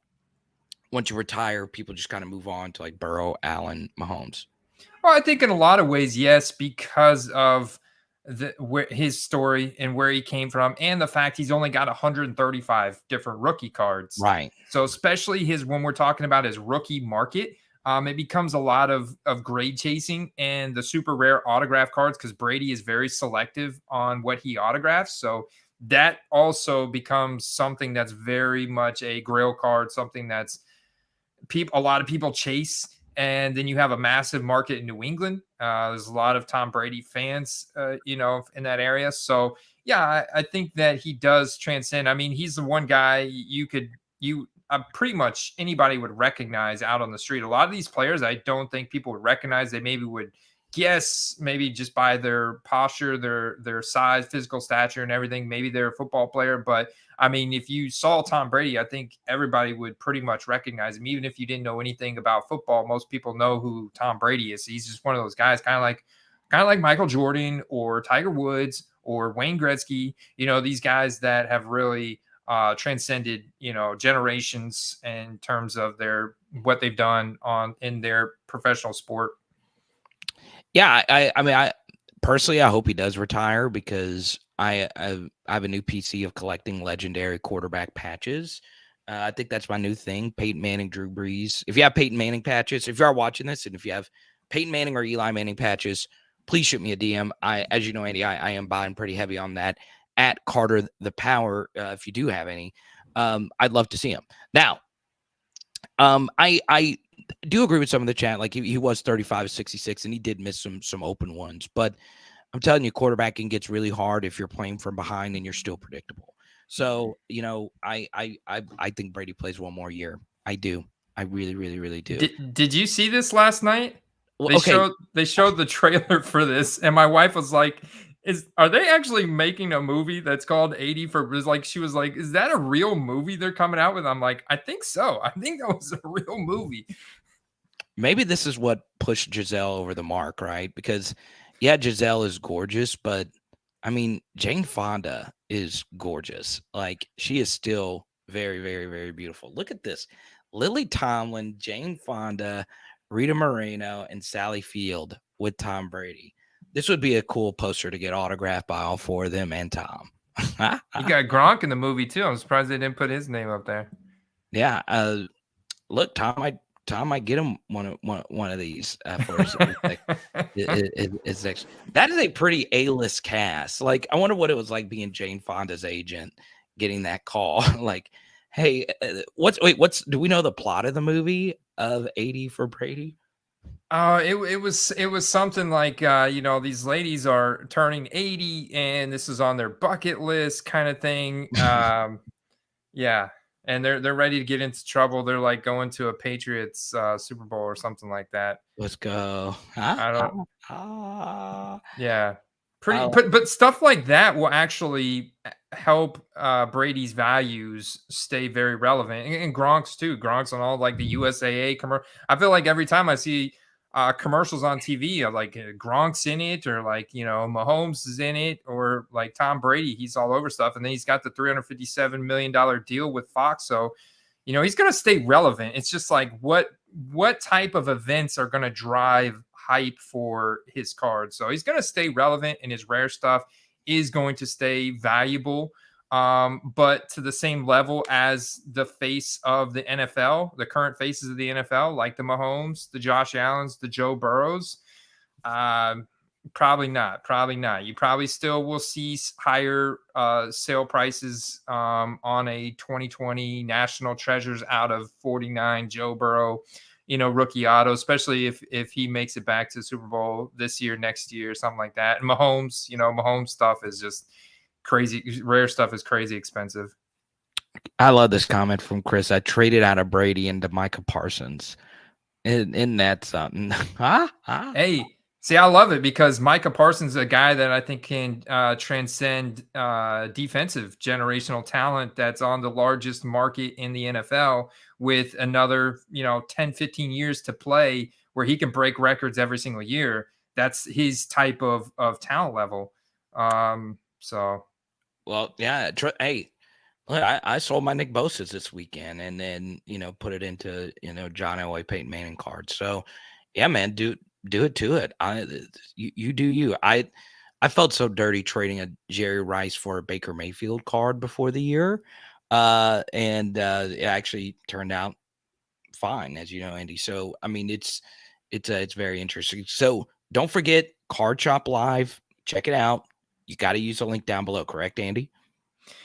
once you retire, people just kind of move on to like Burrow, Allen, Mahomes? Well, I think in a lot of ways, yes, because of his story and where he came from, and the fact he's only got 135 different rookie cards. Right. So especially when we're talking about his rookie market, it becomes a lot of grade chasing and the super rare autograph cards, because Brady is very selective on what he autographs. So that also becomes something that's very much a grail card, something that's a lot of people chase. And then you have a massive market in New England. There's a lot of Tom Brady fans, in that area. So yeah, I think that he does transcend. I mean, he's the one guy pretty much anybody would recognize out on the street. A lot of these players, I don't think people would recognize. They maybe would guess, maybe just by their posture, their size, physical stature, and everything. Maybe they're a football player, but I mean, if you saw Tom Brady, I think everybody would pretty much recognize him. Even if you didn't know anything about football, most people know who Tom Brady is. He's just one of those guys, kind of like Michael Jordan or Tiger Woods or Wayne Gretzky. These guys that have really transcended, generations in terms of what they've done in their professional sport. Yeah, I mean, I personally, I hope he does retire, because I have a new PC of collecting legendary quarterback patches. I think that's my new thing. Peyton Manning, Drew Brees. If you have Peyton Manning patches, if you are watching this, and if you have Peyton Manning or Eli Manning patches, please shoot me a DM. As you know, Andy, I am buying pretty heavy on that. At Carter the Power, if you do have any, I'd love to see him. Now, I do agree with some of the chat. Like he was 35-66, and he did miss some open ones. But I'm telling you, quarterbacking gets really hard if you're playing from behind and you're still predictable. So, I think Brady plays one more year. I do. I really, really, really do. Did you see this last night? Well, they showed the trailer for this, and my wife was like, are they actually making a movie that's called 80 for, she was like, is that a real movie they're coming out with? I'm like, I think so. I think that was a real movie. Maybe this is what pushed Giselle over the mark, right? Because Yeah, Giselle is gorgeous, but I mean, Jane Fonda is gorgeous. Like, she is still very, very, very beautiful. Look at this. Lily Tomlin, Jane Fonda, Rita Moreno, and Sally Field with Tom Brady. This would be a cool poster to get autographed by all four of them and Tom. You got Gronk in the movie too. I'm surprised they didn't put his name up there. Yeah. Look, Tom might get him one of these for his his next. That is a pretty A-list cast. Like, I wonder what it was like being Jane Fonda's agent, getting that call. Like, hey, what's do we know the plot of the movie of 80 for Brady? It was something like these ladies are turning 80 and this is on their bucket list kind of thing. Yeah, and they're ready to get into trouble. They're like going to a Patriots Super Bowl or something like that. Let's go. I don't. Ah. Yeah, I pretty. But stuff like that will actually help Brady's values stay very relevant, and Gronk's too. Gronk's on all like the USAA commercial. I feel like every time I see commercials on TV, like Gronk's in it, or like Mahomes is in it, or like Tom Brady, he's all over stuff. And then he's got the $357 million deal with Fox, so he's going to stay relevant. It's just like what type of events are going to drive hype for his card. So he's going to stay relevant, and his rare stuff is going to stay valuable. But to the same level as the face of the NFL, the current faces of the NFL, like the Mahomes, the Josh Allens, the Joe Burrows, probably not. Probably not. You probably still will see higher sale prices on a 2020 National Treasures out of 49 Joe Burrow, rookie auto, especially if he makes it back to the Super Bowl this year, next year, something like that. And Mahomes, Mahomes stuff is just crazy. Rare stuff is crazy expensive. I love this comment from Chris. I traded out of Brady into Micah Parsons. Isn't that something? Hey, see, I love it because Micah Parsons is a guy that I think can transcend defensive generational talent that's on the largest market in the NFL with another, 10, 15 years to play where he can break records every single year. That's his type of talent level. So. Well, yeah. Hey, look, I sold my Nick Bosa's this weekend and then, put it into, John Elway, Peyton Manning cards. So, yeah, man, do it to it. You do you. I felt so dirty trading a Jerry Rice for a Baker Mayfield card before the year. And it actually turned out fine, as you know, Andy. So, I mean, it's very interesting. So, don't forget Card Shop Live. Check it out. You got to use the link down below, correct, Andy?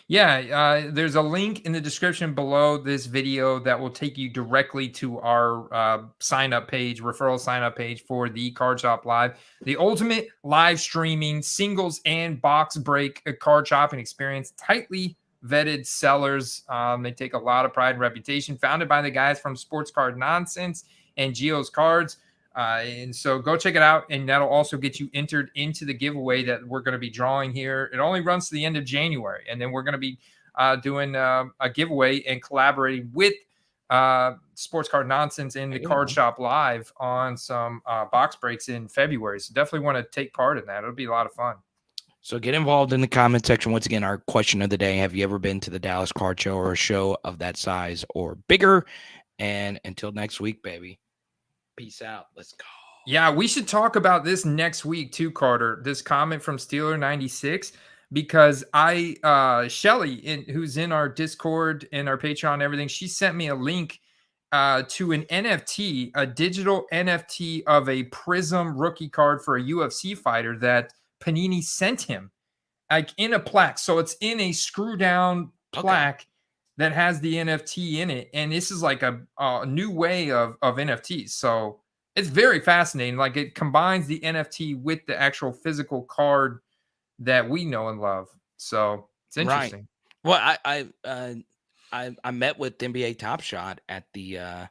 Yeah, there's a link in the description below this video that will take you directly to our sign-up page, referral sign-up page for the Card Shop Live, the ultimate live streaming singles and box break card shopping experience. Tightly vetted sellers. They take a lot of pride and reputation. Founded by the guys from Sports Card Nonsense and Geo's Cards. And so go check it out, and that'll also get you entered into the giveaway that we're going to be drawing here. It only runs to the end of January, and then we're going to be doing a giveaway and collaborating with Sports Card Nonsense and the Card Shop Live on some box breaks in February. So definitely want to take part in that. It'll be a lot of fun. So get involved in the comment section. Once again, our question of the day: have you ever been to the Dallas Card Show or a show of that size or bigger? And until next week, baby. Peace out. Let's go. Yeah, we should talk about this next week too, Carter. This comment from Steeler96, because Shelly, who's in our Discord and our Patreon and everything, she sent me a link to an NFT, a digital NFT of a Prism rookie card for a UFC fighter that Panini sent him, like in a plaque. So it's in a screw down plaque that has the NFT in it. And this is like a new way of NFTs. So it's very fascinating. Like, it combines the NFT with the actual physical card that we know and love. So it's interesting. Right. Well, I met with NBA Top Shot at the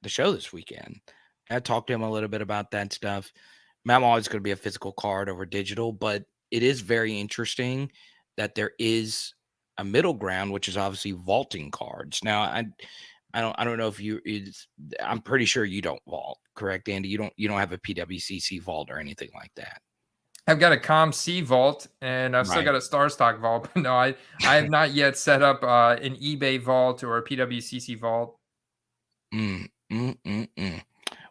show this weekend. I talked to him a little bit about that stuff. I'm always going to be a physical card over digital, but it is very interesting that there is a middle ground, which is obviously vaulting cards. Now, I don't know if I'm pretty sure you don't vault, correct, Andy? You don't have a PWCC vault or anything like that. I've got a COM-C vault, and I've still Right. got a StarStock vault. But no, I have not yet set up an eBay vault or a PWCC vault. Mm, mm, mm, mm.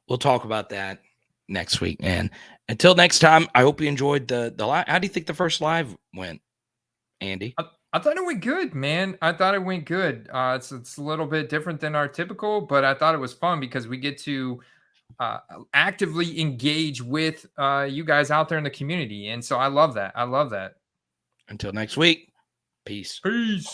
We'll talk about that next week, man. Until next time, I hope you enjoyed the live. How do you think the first live went, Andy? I thought it went good, man. I thought it went good. It's a little bit different than our typical, but I thought it was fun because we get to actively engage with you guys out there in the community, and so I love that. I love that. Until next week, peace. Peace.